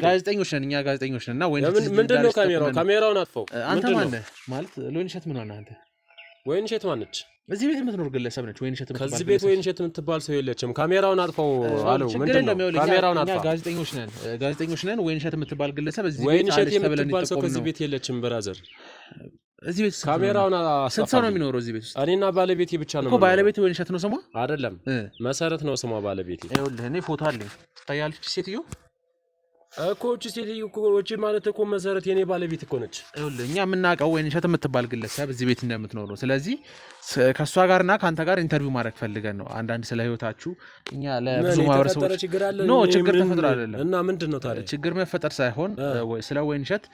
ጋዜጠኞች ነን እኛ ጋዜጠኞች ነን። እና ወይንሸት ምንድነው? ካሜራውን አጥፈው። አንተ ማነህ? ማለት ለወይንሸት ምን ሆነህ አንተ? ወይንሸት ማነች? እዚህ ቤት የምትኖር ግለሰብ ነች። ወይንሸት የምትባል ከዚህ ቤት ወይንሸት የምትባል ሰው የለችም። ካሜራውን አጥፈው አለው። ምንድነው? ካሜራውን አጥፋ። ጋዜጠኞች ነን። ወይንሸት የምትባል ግለሰብ እዚህ ቤት ወይንሸት የምትባል ሰው ከዚህ ቤት የለችም። ብራዘር እዚህ ቤት ካሜራውን ስንት ሰው ነው የሚኖረው እዚህ ቤት ውስጥ? እኔና ባለቤቴ ብቻ ነው። እኮ ባለቤቴ ወይንሸት ነው ስሟ? አይደለም መሰረት ነው ስሟ ባለቤቴ። ይኸውልህ እኔ ፎቶ አለኝ። ትታያለች ሴትዮ እኮ እቺ ሴትዮ እኮ እቺ ማለት እኮ መሰረት የኔ ባለቤት እኮ ነች። ይኸውልህ እኛ የምናውቀው ወይንሸት የምትባል ግለሰብ እዚህ ቤት እንደምትኖር ነው። ስለዚህ ከእሷ ጋርና ከአንተ ጋር ኢንተርቪው ማድረግ ፈልገን ነው። አንዳንድ ስለ ህይወታችሁ እኛ ለብዙ ማህበረሰቦች ኖ ችግር ተፈጥሮ አይደለም። እና ምንድን ነው ታዲያ? ችግር መፈጠር ሳይሆን ስለ ወይንሸት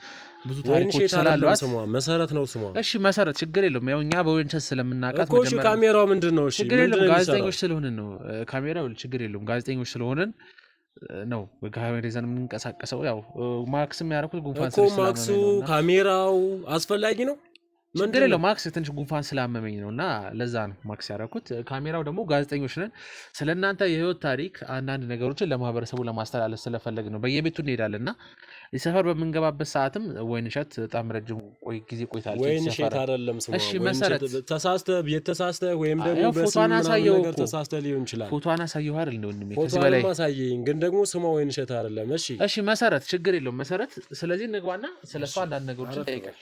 ብዙ ታሪኮች ስላሏት ስሟ መሰረት ነው ስሟ። እሺ መሰረት ችግር የለውም። ያው እኛ በወይንሸት ስለምናውቃት እኮ እሺ ካሜራው ምንድን ነው? እሺ ችግር የለውም። ጋዜጠኞች ስለሆንን ነው ካሜራው። ችግር የለውም። ጋዜጠኞች ስለሆንን ነው በካሜራ ይዘን የምንንቀሳቀሰው። ያው ማክስም ያደረኩት ጉንፋን እኮ ማክሱ ካሜራው አስፈላጊ ነው። ችግር የለውም። ማክስ ትንሽ ጉንፋን ስላመመኝ ነው እና ለዛ ነው ማክስ ያደረኩት። ካሜራው ደግሞ ጋዜጠኞች ነን። ስለ እናንተ የህይወት ታሪክ አንዳንድ ነገሮችን ለማህበረሰቡ ለማስተላለፍ ስለፈለግ ነው። በየቤቱ እንሄዳለን እና እዚህ ሰፈር በምንገባበት ሰዓትም ወይንሸት በጣም ረጅም ጊዜ ቆይታለች። ወይንሸት አይደለም ስሟ። እሺ መሰረት ተሳስተህ ወይም ደግሞ ፎቶዋን አሳየው እኮ ተሳስተህ ሊሆን ይችላል። ፎቶዋን አሳየው አይደል እንደ ወንድሜ? ከዚህ በላይ ማሳየኝ ግን ደግሞ ስሟ ወይንሸት አይደለም። እሺ መሰረት ችግር የለውም መሰረት። ስለዚህ እንግባና ስለሷ አንዳንድ ነገሮችን ጠይቀል።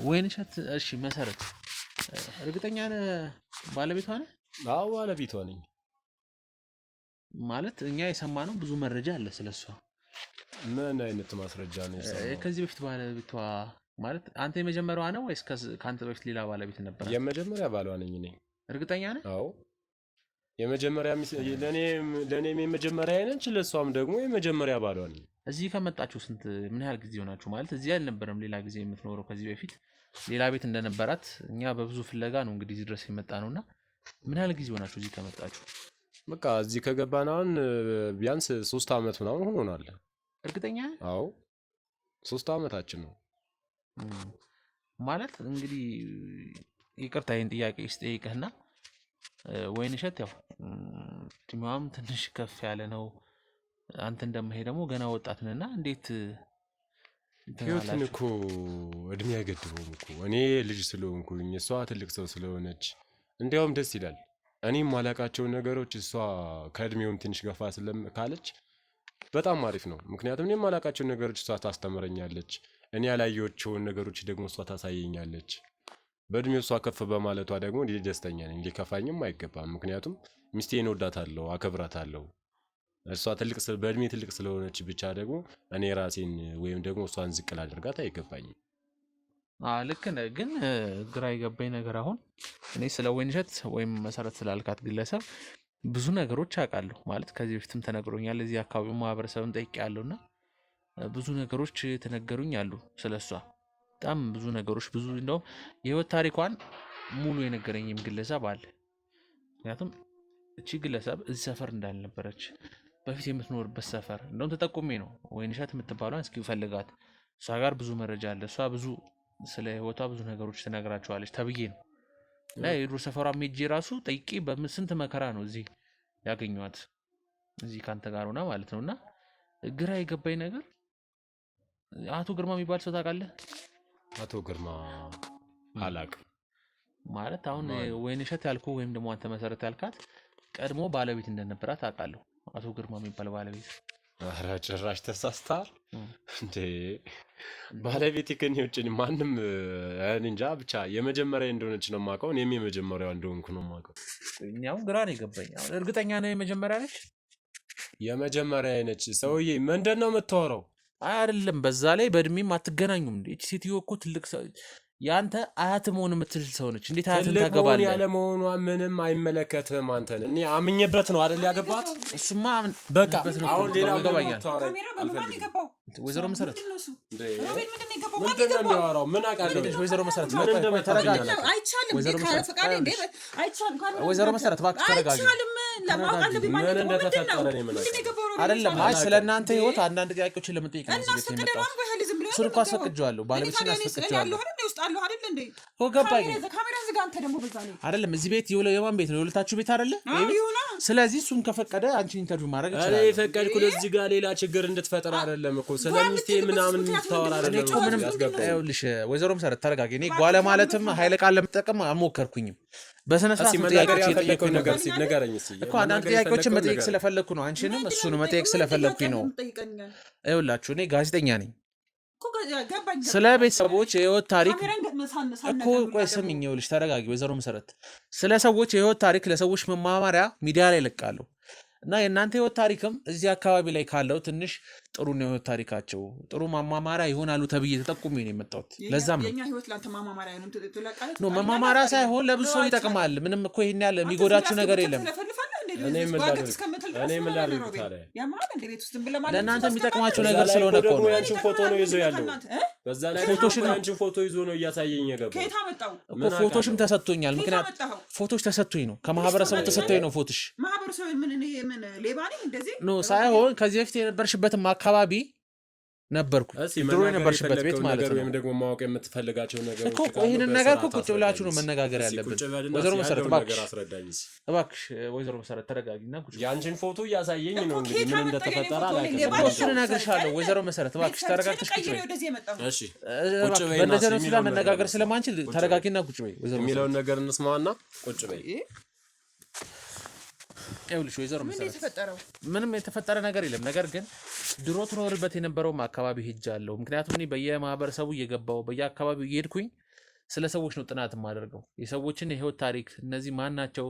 ወይንሸት እሺ መሰረት እርግጠኛ ነህ ባለቤቷ ነህ? አዎ ባለቤቷ ነኝ። ማለት እኛ የሰማነው ብዙ መረጃ አለ ስለሷ። ምን አይነት ማስረጃ ነው የሰማው? ከዚህ በፊት ባለቤቷ ማለት አንተ የመጀመሪያዋ ነው ወይስ ከአንተ በፊት ሌላ ባለቤት ነበር? የመጀመሪያ ባሏ ነኝ እኔ። እርግጠኛ ነህ? አዎ የመጀመሪያ ለእኔም የመጀመሪያ ነች፣ ለእሷም ደግሞ የመጀመሪያ ባሏ ነኝ። እዚህ ከመጣችሁ ምን ያህል ጊዜ ሆናችሁ? ማለት እዚህ አልነበረም ሌላ ጊዜ የምትኖረው? ከዚህ በፊት ሌላ ቤት እንደነበራት እኛ በብዙ ፍለጋ ነው እንግዲህ እዚህ ድረስ የመጣ ነውና ምን ያህል ጊዜ ሆናችሁ እዚህ ከመጣችሁ? በቃ እዚህ ከገባን አሁን ቢያንስ 3 ዓመት ምናምን ሆኖናል። እርግጠኛ ነህ? አዎ 3 ዓመታችን ነው። ማለት እንግዲህ ይቅርታ ይሄን ጥያቄ ስጠይቅህና ወይንሸት ያው እድሜዋም ትንሽ ከፍ ያለ ነው። አንተ እንደምሄ ደግሞ ገና ወጣት ነህና እንዴት ህይወትን እኮ እድሜ አይገድበውም እኮ። እኔ ልጅ ስለሆንኩኝ እሷ ትልቅ ሰው ስለሆነች እንዲያውም ደስ ይላል። እኔም ማላቃቸውን ነገሮች እሷ ከእድሜውም ትንሽ ገፋ ካለች በጣም አሪፍ ነው። ምክንያቱም እኔም ማላቃቸውን ነገሮች እሷ ታስተምረኛለች፣ እኔ ያላየኋቸውን ነገሮች ደግሞ እሷ ታሳየኛለች። በእድሜው እሷ ከፍ በማለቷ ደግሞ ደስተኛ ነኝ። ሊከፋኝም አይገባም። ምክንያቱም ሚስቴን እወዳታለሁ፣ አከብራታለሁ። እሷ በእድሜ ትልቅ ስለሆነች ብቻ ደግሞ እኔ ራሴን ወይም ደግሞ እሷን ዝቅ ላደርጋት አይገባኝም። ልክ ነህ። ግን ግራ የገባኝ ነገር አሁን እኔ ስለ ወይንሸት ወይም መሰረት ስላልካት ግለሰብ ብዙ ነገሮች አውቃለሁ። ማለት ከዚህ በፊትም ተነግሮኛል። እዚህ አካባቢ ማህበረሰብን ጠይቄያለሁና ብዙ ነገሮች ተነገሩኝ አሉ ስለሷ። በጣም ብዙ ነገሮች ብዙ እንደውም የህይወት ታሪኳን ሙሉ የነገረኝም ግለሰብ አለ። ምክንያቱም እቺ ግለሰብ እዚህ ሰፈር እንዳልነበረች በፊት የምትኖርበት ሰፈር እንደውም ተጠቁሜ ነው ወይንሸት የምትባሏን እስኪ ፈልጋት፣ እሷ ጋር ብዙ መረጃ አለ፣ እሷ ብዙ ስለ ህይወቷ ብዙ ነገሮች ትነግራቸዋለች ተብዬ ነው እና የድሮ ሰፈሯ ሜጄ ራሱ ጠይቄ በስንት መከራ ነው እዚህ ያገኘኋት፣ እዚህ ካንተ ጋር ሆና ማለት ነው። እና ግራ የገባኝ ነገር አቶ ግርማ የሚባል ሰው ታውቃለህ? አቶ ግርማ አላቅም። ማለት አሁን ወይንሸት ያልኩ ወይም ደግሞ አንተ መሰረት ያልካት ቀድሞ ባለቤት እንደነበራት አውቃለሁ። አቶ ግርማ የሚባል ባለቤት። ኧረ ጭራሽ ተሳስተሃል እንዴ? ባለቤቴ ከኔ ውጭ ማንም እኔ እንጃ። ብቻ የመጀመሪያ እንደሆነች ነው የማውቀው። እኔም የመጀመሪያው እንደሆንኩ ነው የማውቀው። እኛው ግራ ነው የገባኝ። እርግጠኛ ነው የመጀመሪያ ነች? የመጀመሪያ ነች። ሰውዬ ምንድን ነው የምታወራው? አይደለም፣ በዛ ላይ በእድሜም አትገናኙም እንዴ? እቺ ሴትዮ እኮ ትልቅ ሰው ያንተ አያት መሆን የምትችል ሰው ነች። እንዴት አያትን ታገባለህ? ያለ መሆኗ ምንም አይመለከትም። አንተን እኔ አምኜበት ነው አይደል ያገባት? እሱማ በቃ አሁን ሌላ ገባኛል። ወይዘሮ መሰረት ምንድን ነው የሚያወራው? ምን አውቃለሁ? ወይዘሮ መሰረት ተረጋጊ። ወይዘሮ መሰረት እባክሽ ተረጋጊ። ምን እንደተፈጠረ አይደለም። አይ ስለ እናንተ ህይወት አንዳንድ ጥያቄዎችን ለመጠየቅ ነው እዚህ ቤት የመጣሁት። እሱን እኮ አስፈቅጄዋለሁ፣ ባለቤትሽን አስፈቅጄዋለሁ። ገባኝ። አይደለም እዚህ ቤት የማን ቤት ነው? የሁለታችሁ ቤት አይደለ? ስለዚህ እሱን ከፈቀደ አንቺን ኢንተርቪው ማድረግ ይችላል። እኔ የፈቀድኩት እዚህ ጋር ሌላ ችግር እንድትፈጠር አይደለም እኮ ስለ ሚስቴ ምናምን የምታወራ አይደለም። ምንም ይኸውልሽ፣ ወይዘሮ መሰረት ተረጋጊ። እኔ ጓለ ማለትም ኃይለ ቃል ለመጠቀም አልሞከርኩኝም። በስነ ስርዓት ጥያቄዎችን ነገር ንገረኝ እኮ አንዳንድ ጥያቄዎችን መጠየቅ ስለፈለግኩ ነው። አንቺንም እሱን መጠየቅ ስለፈለግኩኝ ነው። ይኸውላችሁ እኔ ጋዜጠኛ ነኝ። ስለ ቤተሰቦች የህይወት ታሪክ እኮ ቆይ ስሚኝ፣ ይኸውልሽ ተረጋጊ ወይዘሮ መሰረት። ስለ ሰዎች የህይወት ታሪክ ለሰዎች መማማሪያ ሚዲያ ላይ እለቃለሁ እና የእናንተ ህይወት ታሪክም እዚህ አካባቢ ላይ ካለው ትንሽ ጥሩ ነው ህይወት ታሪካቸው ጥሩ ማማማሪያ ይሆናሉ ተብዬ ተጠቁሜ ነው የመጣሁት። ለዛም ነው መማማሪያ ሳይሆን ለብዙ ሰው ይጠቅማል። ምንም እኮ ይሄን ያለ የሚጎዳችሁ ነገር የለም። እኔ ምን ላድርግ ታዲያ? ለእናንተ የሚጠቅማችሁ ነገር ስለሆነ እኮ ነው። ያንቺን ፎቶ ነው ይዞ ያለው። በዛ ላይ ያንቺን ፎቶ ይዞ ነው እያሳየኝ የገባው እኮ። ፎቶሽም ተሰጥቶኛል። ምክንያት ፎቶሽ ተሰጥቶኝ ነው፣ ከማህበረሰቡ ተሰጥቶኝ ነው ፎቶሽ ኖ ሳይሆን ከዚህ በፊት የነበርሽበትም አካባቢ ነበርኩ። ድሮ የነበርሽበት ቤት ማለት ነው። ወይም ደግሞ ማወቅ የምትፈልጋቸው ነገሮች እኮ ይሄንን ነገር እኮ ቁጭ ብላችሁ ነው መነጋገር ያለብን። ወይዘሮ መሰረት እባክሽ ወይዘሮ መሰረት ተረጋጊና ቁጭ። ያንቺን ፎቶ እያሳየኝ ነው እንግዲህ ምን እንደተፈጠረ አላውቅም። እሱን እነግርሻለሁ። ወይዘሮ መሰረት እባክሽ ተረጋግተሽ ቁጭ በይ። እሺ በእንደዚህ ነው ስላ መነጋገር ስለማንችል ተረጋጊና ቁጭ በይ። ወይዘሮ የሚለውን ነገር እንስማውና ቁጭ በይ። ይኸውልሽ ወይዘሮ መሰረት ምንም የተፈጠረ ነገር የለም። ነገር ግን ድሮ ትኖርበት የነበረውም አካባቢ ሄጃለሁ። ምክንያቱም እኔ በየማህበረሰቡ እየገባው በየአካባቢው እየሄድኩኝ ስለ ሰዎች ነው ጥናት የማደርገው። የሰዎችን የህይወት ታሪክ፣ እነዚህ ማን ናቸው፣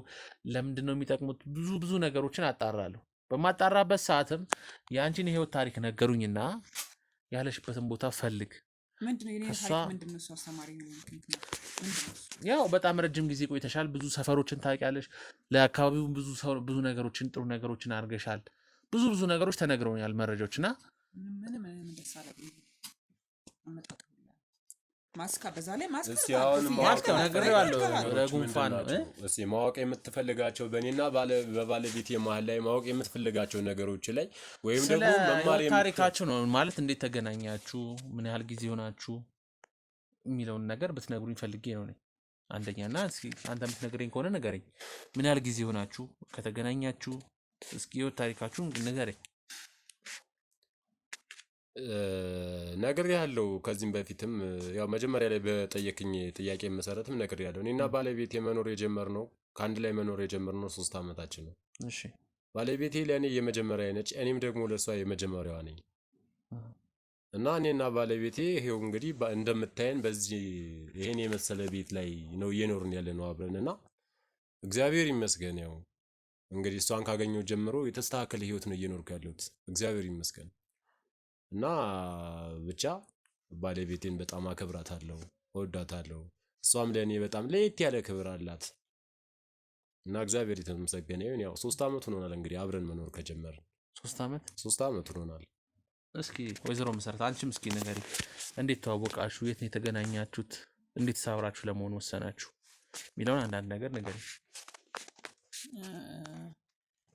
ለምንድን ነው የሚጠቅሙት፣ ብዙ ነገሮችን አጣራለሁ። በማጣራበት ሰዓትም የአንቺን የህይወት ታሪክ ነገሩኝና ያለሽበትን ቦታ ፈልግ ያው በጣም ረጅም ጊዜ ቆይተሻል። ብዙ ሰፈሮችን ታውቂያለሽ። ለአካባቢው ብዙ ነገሮችን ጥሩ ነገሮችን አድርገሻል። ብዙ ነገሮች ተነግረውኛል መረጃዎች እና ማወቅ የምትፈልጋቸው በእኔና በባለቤቴ መሀል ላይ ማወቅ የምትፈልጋቸው ነገሮች ላይ ወይም ደግሞ መማር ታሪካችሁ ነው ማለት እንዴት ተገናኛችሁ፣ ምን ያህል ጊዜ ሆናችሁ የሚለውን ነገር ብትነግሩኝ ፈልጌ ነው። አንደኛና እስኪ አንተ የምትነግረኝ ከሆነ ንገረኝ። ምን ያህል ጊዜ ሆናችሁ ከተገናኛችሁ? እስኪ ህይወት ታሪካችሁን ንገረኝ። ነግሬሃለሁ። ከዚህም በፊትም ያው መጀመሪያ ላይ በጠየቅኝ ጥያቄ መሰረትም ነግሬሃለሁ። እኔና ባለቤቴ መኖር የጀመርነው ከአንድ ላይ መኖር የጀመርነው 3 ዓመታችን ነው። እሺ ባለቤቴ ለእኔ የመጀመሪያ ነች፣ እኔም ደግሞ ለእሷ የመጀመሪያዋ ነኝ። እና እኔና ባለቤቴ ይሄው እንግዲህ እንደምታየን በዚህ ይሄን የመሰለ ቤት ላይ ነው እየኖርን ያለ ነው አብረን እና እግዚአብሔር ይመስገን። ያው እንግዲህ እሷን ካገኘው ጀምሮ የተስተካከለ ህይወት ነው እየኖርኩ ያለሁት እግዚአብሔር ይመስገን። እና ብቻ ባለቤቴን በጣም አከብራታለሁ፣ እወዳታለሁ። እሷም ለእኔ በጣም ለየት ያለ ክብር አላት እና እግዚአብሔር የተመሰገነ ይሁን። ያው 3 ዓመት ሆኖናል እንግዲህ አብረን መኖር ከጀመርን 3 ዓመት ሆኖናል። እስኪ ወይዘሮ መሰረት አንቺም እስኪ ንገሪ፣ እንዴት ተዋወቃችሁ? የት ነው የተገናኛችሁት? እንዴት ሳብራችሁ ለመሆን ወሰናችሁ? የሚለውን አንዳንድ ነገር ንገሪ።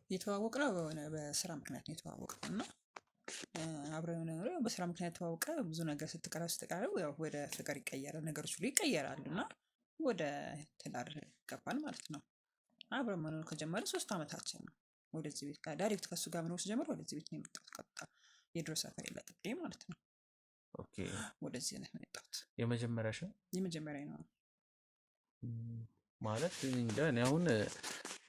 የተዋወቅነው በስራ ምክንያት ነው የተዋወቅነው እና አብረን ነው በስራ ምክንያት ተዋወቀ። ብዙ ነገር ስትቀራው ያው ወደ ፍቅር ይቀየራል፣ ነገሮች ሁሉ ይቀየራሉ እና ወደ ትዳር ገባን ማለት ነው። አብረን መኖር ከጀመረ 3 ዓመታችን ነው። ወደዚህ ቤት ዳይሬክት ከሱ ጋር መኖር ሲጀምር ወደዚህ ቤት ነው የመጣሁት። ቀጥታ የድሮ ሰፈር ለቅቄ ማለት ነው። ኦኬ ወደዚህ ነው የመጣሁት። የመጀመሪያሽ? የመጀመሪያ ነው ማለት እንደ እኔ አሁን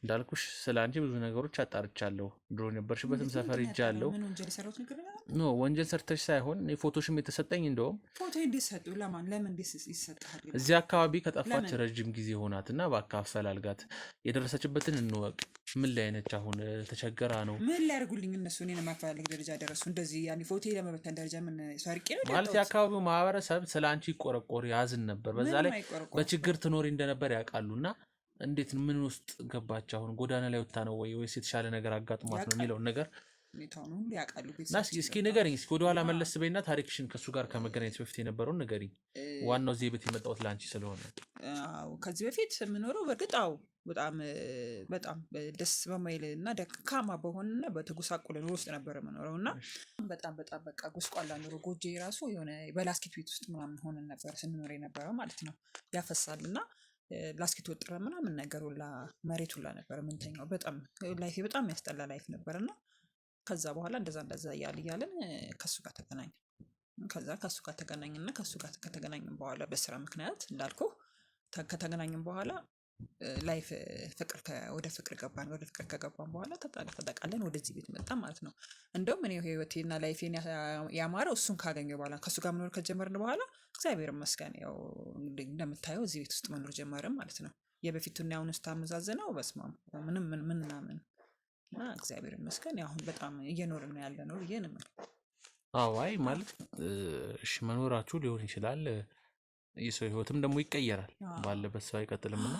እንዳልኩሽ ስለ አንቺ ብዙ ነገሮች አጣርቻለሁ። ድሮ የነበርሽበትም ሰፈር ሄጃለሁ። ምን ወንጀል የሰራሁት ነገር ነው? ኖ ወንጀል ሰርተሽ ሳይሆን ፎቶሽም የተሰጠኝ እንደውም ፎቶ እንዴት ሰጡ? ለማን ለምን እንዴት ይሰጣል? እዚህ አካባቢ ከጠፋች ረጅም ጊዜ ሆናትና እባክህ አፈላልጋት፣ የደረሰችበትን እንወቅ። ምን ላይ ነች አሁን? ተቸገራ ነው? ምን ሊያደርጉልኝ እነሱ እኔን ማፈላለግ ደረጃ ደረሱ? እንደዚህ ያኔ ፎቶ ለመበተን ደረጃ ምን ሰርቄ ነው ማለት? የአካባቢው ማህበረሰብ ስለ አንቺ ይቆረቆር ያዝን ነበር። በዛ ላይ በችግር ትኖሪ እንደነበር ያውቃሉና እንዴት ምን ውስጥ ገባች? አሁን ጎዳና ላይ ወጣ ነው ወይስ የተሻለ ነገር አጋጥሟት ነው የሚለውን ነገር እስኪ ንገሪኝ። እስኪ ወደኋላ መለስ በይና ታሪክሽን ከእሱ ጋር ከመገናኘት በፊት የነበረውን ንገሪኝ። ዋናው እዚህ ቤት የመጣሁት ለአንቺ ስለሆነ። ከዚህ በፊት የምኖረው በእርግጥ በጣም ደስ በማይል እና ደካማ በሆነና በተጎሳቆለ ኑሮ ውስጥ ነበር የምኖረው እና በጣም በቃ ጎስቋላ ኑሮ። ጎጆ ራሱ የሆነ በላስኬት ቤት ውስጥ ምናምን ሆነን ነበር ስንኖር የነበረው ማለት ነው። ያፈሳል እና ላስኬት ወጥረ ምናምን ነገር ሁላ መሬት ሁላ ነበር የምንተኛው። በጣም ላይፌ በጣም ያስጠላ ላይፍ ነበርና ከዛ በኋላ እንደዛ እያልን ከሱ ጋር ተገናኘን። ከሱ ጋር ተገናኘንና ከሱ ጋር ከተገናኘን በኋላ በስራ ምክንያት እንዳልኩ ከተገናኘን በኋላ ላይፍ ወደ ፍቅር ገባን። ወደ ፍቅር ከገባን በኋላ ተጠቃለን ወደዚህ ቤት መጣን ማለት ነው። እንደውም እኔ ህይወቴና ላይፌን ያማረው እሱን ካገኘሁ በኋላ ከሱ ጋር መኖር ከጀመርን በኋላ እግዚአብሔር ይመስገን ያው እንደምታየው እዚህ ቤት ውስጥ መኖር ጀመርን ማለት ነው። የበፊቱና ያሁኑ ስታመዛዝነው በስማም ምንም ምናምን እና እግዚአብሔር ይመስገን አሁን በጣም እየኖርን ያለ ነው ብዬ ነው። አይ ማለት እሺ መኖራችሁ ሊሆን ይችላል። የሰው ህይወትም ደግሞ ይቀየራል። ባለበት ሰው አይቀጥልምና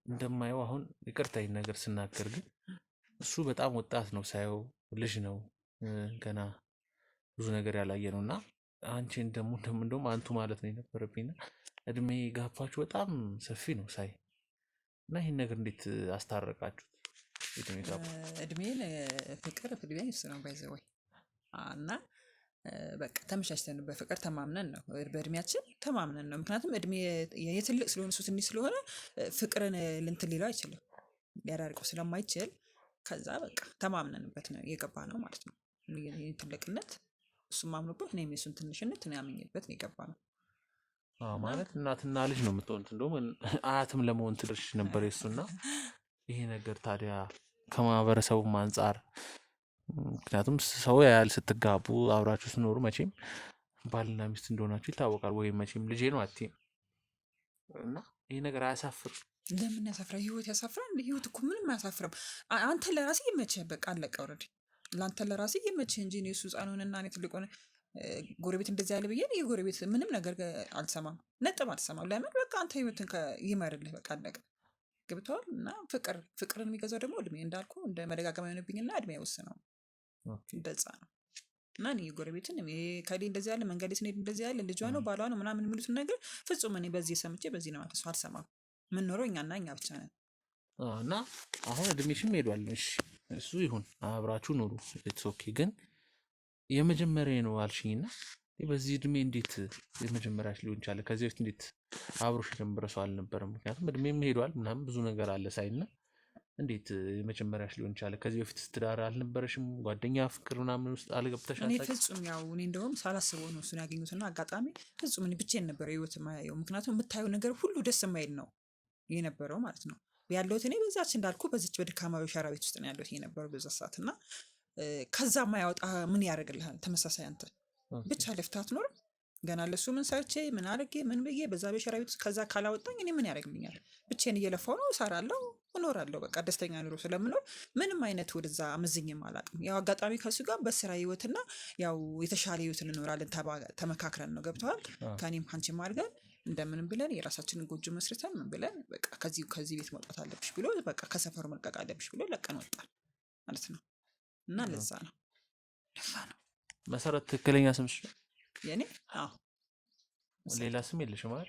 እንደማየው አሁን ይቅርታኝ ነገር ስናገር ግን እሱ በጣም ወጣት ነው ሳየው፣ ልጅ ነው ገና ብዙ ነገር ያላየ ነውና አንቺን ደግሞ እንደውም አንቱ ማለት ነው የነበረብኝና እድሜ ጋፋችሁ በጣም ሰፊ ነው ሳይ እና ይሄን ነገር እንዴት አስታረቃችሁ? እድሜን ፍቅር ፍቅር እሱ ነው ባይዘወይ እና በቃ ተመቻችተን በፍቅር ተማምነን ነው በእድሜያችን ተማምነን ነው። ምክንያቱም እድሜ የትልቅ ስለሆነ እሱ ትንሽ ስለሆነ ፍቅርን ልንትን ሊለው አይችልም ሊያዳርቀው ስለማይችል ከዛ በቃ ተማምነንበት ነው የገባ ነው ማለት ነው። ትልቅነት እሱም ማምኖበት እኔም የሱን ትንሽነት እኔ አምኜበት ነው የገባ ነው። ማለት እናትና ልጅ ነው የምትሆኑት። እንደውም አያትም ለመሆን ትደርሽ ነበር የሱና ይሄ ነገር ታዲያ ከማህበረሰቡም አንጻር ምክንያቱም ሰው ያያል ስትጋቡ አብራችሁ ስትኖሩ መቼም ባልና ሚስት እንደሆናችሁ ይታወቃል። ወይም መቼም ልጄ ነው አትይም እና ይሄ ነገር አያሳፍርም? ለምን ያሳፍራል? ህይወት ያሳፍራል? ህይወት እኮ ምንም አያሳፍርም። አንተ ለራስህ ይመችህ፣ በቃ አለቀ ኦልሬዲ። ለአንተ ለራስህ ይመችህ እንጂ እኔ እሱ ህፃን ሆነና እኔ ትልቅ ሆነ ጎረቤት እንደዚህ ያለ ብዬ የጎረቤት ምንም ነገር አልሰማም፣ ነጥብ አልሰማም። ለምን በቃ አንተ ህይወትን ይመርልህ፣ በቃ አለቀ። ገብተዋል። እና ፍቅርን የሚገዛው ደግሞ እድሜ እንዳልኩ እንደ መደጋገም የሆነብኝና እድሜ አይወስነው እንደዛ ነው። እና እኔ ጎረቤትን ከሌ እንደዚህ ያለ መንገድ ስንሄድ እንደዚህ ያለ ልጇ ነው ባሏ ነው ምናምን የሚሉትን ነገር ፍጹም እኔ በዚህ ሰምቼ በዚህ ነው ማለት አልሰማም። ምን ኖረው እኛና እኛ ብቻ ነን። እና አሁን እድሜሽም ሄዷል። እሺ እሱ ይሁን አብራችሁ ኑሩ፣ ኢትስ ኦኬ። ግን የመጀመሪያ ነው አልሽኝና በዚህ እድሜ እንዴት የመጀመሪያሽ ሊሆን ቻለ? ከዚህ በፊት እንዴት አብሮሽ የጀመረ ሰው አልነበረም? ምክንያቱም እድሜም ሄዷል ምናምን ብዙ ነገር አለ ሳይና እንዴት የመጀመሪያሽ ሊሆን ቻለ? ከዚህ በፊት ትዳር አልነበረሽም? ጓደኛ ፍቅር ምናምን ውስጥ አልገብተሽ? እኔ ፍጹም ያው እኔ እንደውም ሳላስበው ነው እሱን ያገኙትና አጋጣሚ ፍጹም እኔ ብቻዬን ነበር ህይወት የማየው። ምክንያቱም የምታየው ነገር ሁሉ ደስ የማይል ነው የነበረው ማለት ነው። ያለሁት እኔ በዛች እንዳልኩ በዚች በድካማዊ ሸራ ቤት ውስጥ ነው ያለሁት የነበረው በዛ ሰዓት እና ከዛ ማያወጣ ምን ያደርግልሃል? ተመሳሳይ አንተ ብቻ ለፍታት አትኖርም። ገና ለሱ ምን ሰርቼ ምን አድርጌ ምን ብዬ በዛ በሸራ ቤት ውስጥ ከዛ ካላወጣኝ እኔ ምን ያደርግልኛል? ብቻዬን እየለፋው ነው እሰራለሁ እኖራለሁ። በቃ ደስተኛ ኑሮ ስለምኖር ምንም አይነት ወደዛ አመዝኝም አላውቅም። ያው አጋጣሚ ከሱ ጋር በስራ ህይወትና ያው የተሻለ ህይወት እንኖራለን ተመካክረን ነው ገብተዋል። ከኔም አንቺም አድርገን እንደምንም ብለን የራሳችንን ጎጆ መስርተን ምን ብለን በቃ ከዚህ ቤት መውጣት አለብሽ ብሎ በቃ ከሰፈሩ መልቀቅ አለብሽ ብሎ ለቀን ወጣን ማለት ነው። እና ለዛ ነው መሰረት ትክክለኛ ስምሽ የኔ? አዎ ሌላ ስም የለሽም ማለት?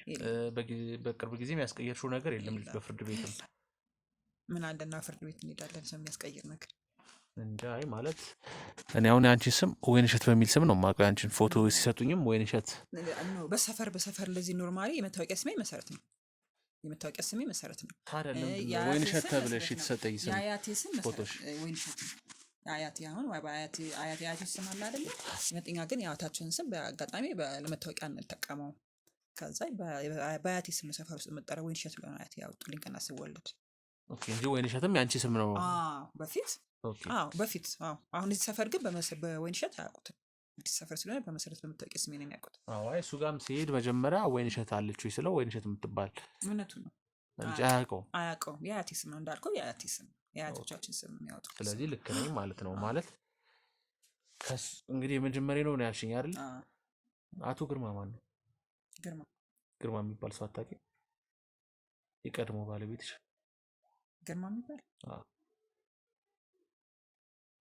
በቅርብ ጊዜ የሚያስቀየርሽው ነገር የለም? ልጅ በፍርድ ቤትም ምን አለና ፍርድ ቤት እንሄዳለን ሰው የሚያስቀይር ነገር እንጃ። አይ ማለት እኔ አሁን አንቺ ስም ወይንሸት በሚል ስም ነው የማውቀው። አንቺን ፎቶ ሲሰጡኝም ወይንሸት ነው። በሰፈር እንደዚህ ኖርማሊ የመታወቂያ ስሜ መሰረት ነው። የመታወቂያ ስሜ መሰረት ነው። ታዲያ ወይንሸት ተብለሽ የተሰጠኝ ስም የአያቴ ስም ወይንሸት ነው። አያቴ አሁን አያቴ ስም አለ አይደል? የመጥኛ ግን የአያታችን ስም በአጋጣሚ ለመታወቂያ እንጠቀመው። ከዛ በአያቴ ስም ሰፈር ውስጥ መጠሪያ ወይንሸት ብለው አያቴ ያወጡልኝ ገና ስወለድ ኦኬ እንጂ ወይንሸትም ያንቺ ስም ነው በፊት ኦኬ በፊት አሁን እዚህ ሰፈር ግን በወይንሸት አያውቁትም አዲስ ሰፈር ስለሆነ በመሰረት በመታወቂያ ስሜ ነው የሚያውቁት አይ እሱ ጋርም ሲሄድ መጀመሪያ ወይንሸት አለች ወይ ስለው ወይንሸት የምትባል እውነቱ ነው እንጂ አያውቀውም የአያቴ ስም ነው እንዳልከው የአያቴ ስም የአያቶቻችን ስም የሚያወጡት ስለዚህ ልክ ነኝ ማለት ነው ማለት እንግዲህ የመጀመሪያ ነው ያልሽኝ አይደል አቶ ግርማ ማን ነው ግርማ የሚባል ሰው አታውቂም የቀድሞ ባለቤትሽ ግርማ የሚባል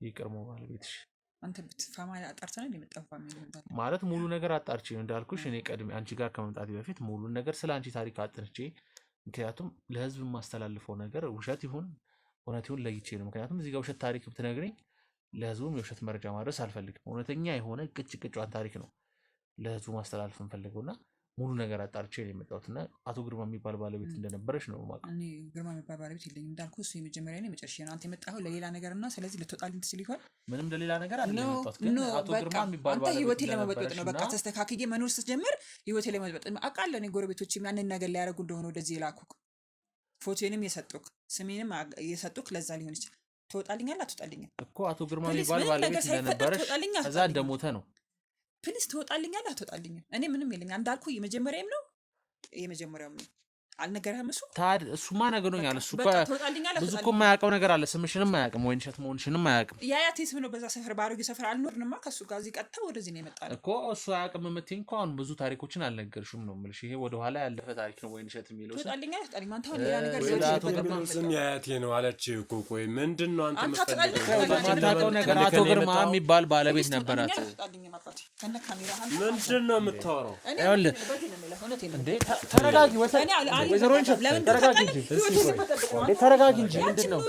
የቀድሞ ባለቤትሽ አንተ ብትፋማ አጣርተህ ነው የመጣው ፋሚሊ ማለት ሙሉ ነገር አጣርቼ እንዳልኩሽ እኔ ቀድሜ አንቺ ጋር ከመምጣቴ በፊት ሙሉ ነገር ስለ አንቺ ታሪክ አጥንቼ ምክንያቱም ለህዝብ የማስተላልፈው ነገር ውሸት ይሁን እውነት ይሁን ለይቼ ነው ምክንያቱም እዚህ ጋር ውሸት ታሪክ ብትነግረኝ ለህዝቡም የውሸት መረጃ ማድረስ አልፈልግም እውነተኛ የሆነ ቅጭዋን ታሪክ ነው ለህዝቡ ማስተላለፍ እንፈልገውና ሙሉ ነገር አጣርቼ ነው የመጣሁትና አቶ ግርማ የሚባል ባለቤት እንደነበረሽ ነው ማለት እኔ ግርማ የሚባል ባለቤት የለኝም እንዳልኩ እሱ የመጀመሪያ ነው የመጨረሻ ነው አንተ የመጣኸው ለሌላ ነገርና ስለዚህ ልትወጣልኝ ትስል ይሆን ምንም ለሌላ ነገር አይደለም የመጣሁት ግን አቶ ግርማ የሚባል ባለቤት ህይወቴን ለመበጥበጥ ነው በቃ ተስተካክዬ መኖር ስትጀምር ህይወቴን ለመበጥበጥ አውቃለሁ እኔ ጎረቤቶች ያንን ነገር ሊያደርጉ እንደሆነ ወደዚህ የላኩክ ፎቶዬንም የሰጡክ ስሜንም የሰጡክ ለዛ ሊሆን ይችላል ትወጣልኛለህ አትወጣልኝም እኮ አቶ ግርማ የሚባል ባለቤት እንደነበረሽ ከዛ እንደሞተ ነው ፕሊስ ትወጣልኛለህ አትወጣልኝም እኔ ምንም የለኝ እንዳልኩ የመጀመሪያም ነው የመጀመሪያውም ነው አልነገረህም እሱ ታዲያ እሱማ ነገሩኛል እሱ ብዙ እኮ የማያውቀው ነገር አለ ስምሽንም አያውቅም ወይንሸት መሆንሽንም አያውቅም የአያቴ ስም ነው በዛ ሰፈር ባሮጌ ሰፈር አልኖርንማ ከእሱ ጋር እዚህ ቀጥታ ወደዚህ ነው የመጣነው እኮ እሱ አያውቅም የምትይኝ እኮ አሁን ብዙ ታሪኮችን አልነገርሽም ነው የምልሽ ይሄ ወደኋላ ያለፈ ታሪክ ነው ወይንሸት የሚለው ትወጣልኛለህ አትወጣልኝም አንተ ሌላ ነገር ስም የአያቴ ነው አለች እኮ ቆይ ምንድን ነው አንተ የማታውቀው ነገር አቶ ግርማ የሚባል ባለቤት ነበራት ምንድን ነው የምታወራው ተረጋጊ ወይዘሮ ወይንሸት ተረጋጊ እንጂ ምንድን ነው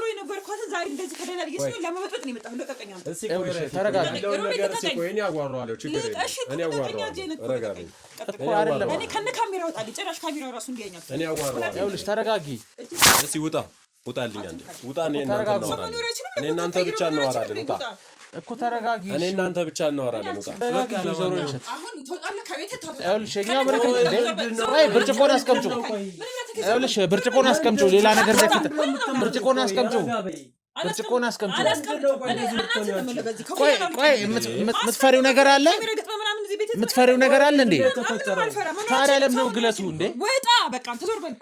ተረጋጊ ውጣልኝ አንዴ ውጣ እኔ እናንተ ብቻ እናወራለን ውጣ እኮ ተረጋጊ እኔ እናንተ ብቻ እናወራለን ውጣ ብርጭቆን አስቀምጪው ይኸውልሽ ብርጭቆን አስቀምጪው ሌላ ነገር ዘክት ብርጭቆን አስቀምጪው ቆይ የምትፈሪው ነገር አለ የምትፈሪው ነገር አለ እንዴ ታዲያ ለምን ነው ግለቱ እንዴ ወጣ በቃ ተዞር በል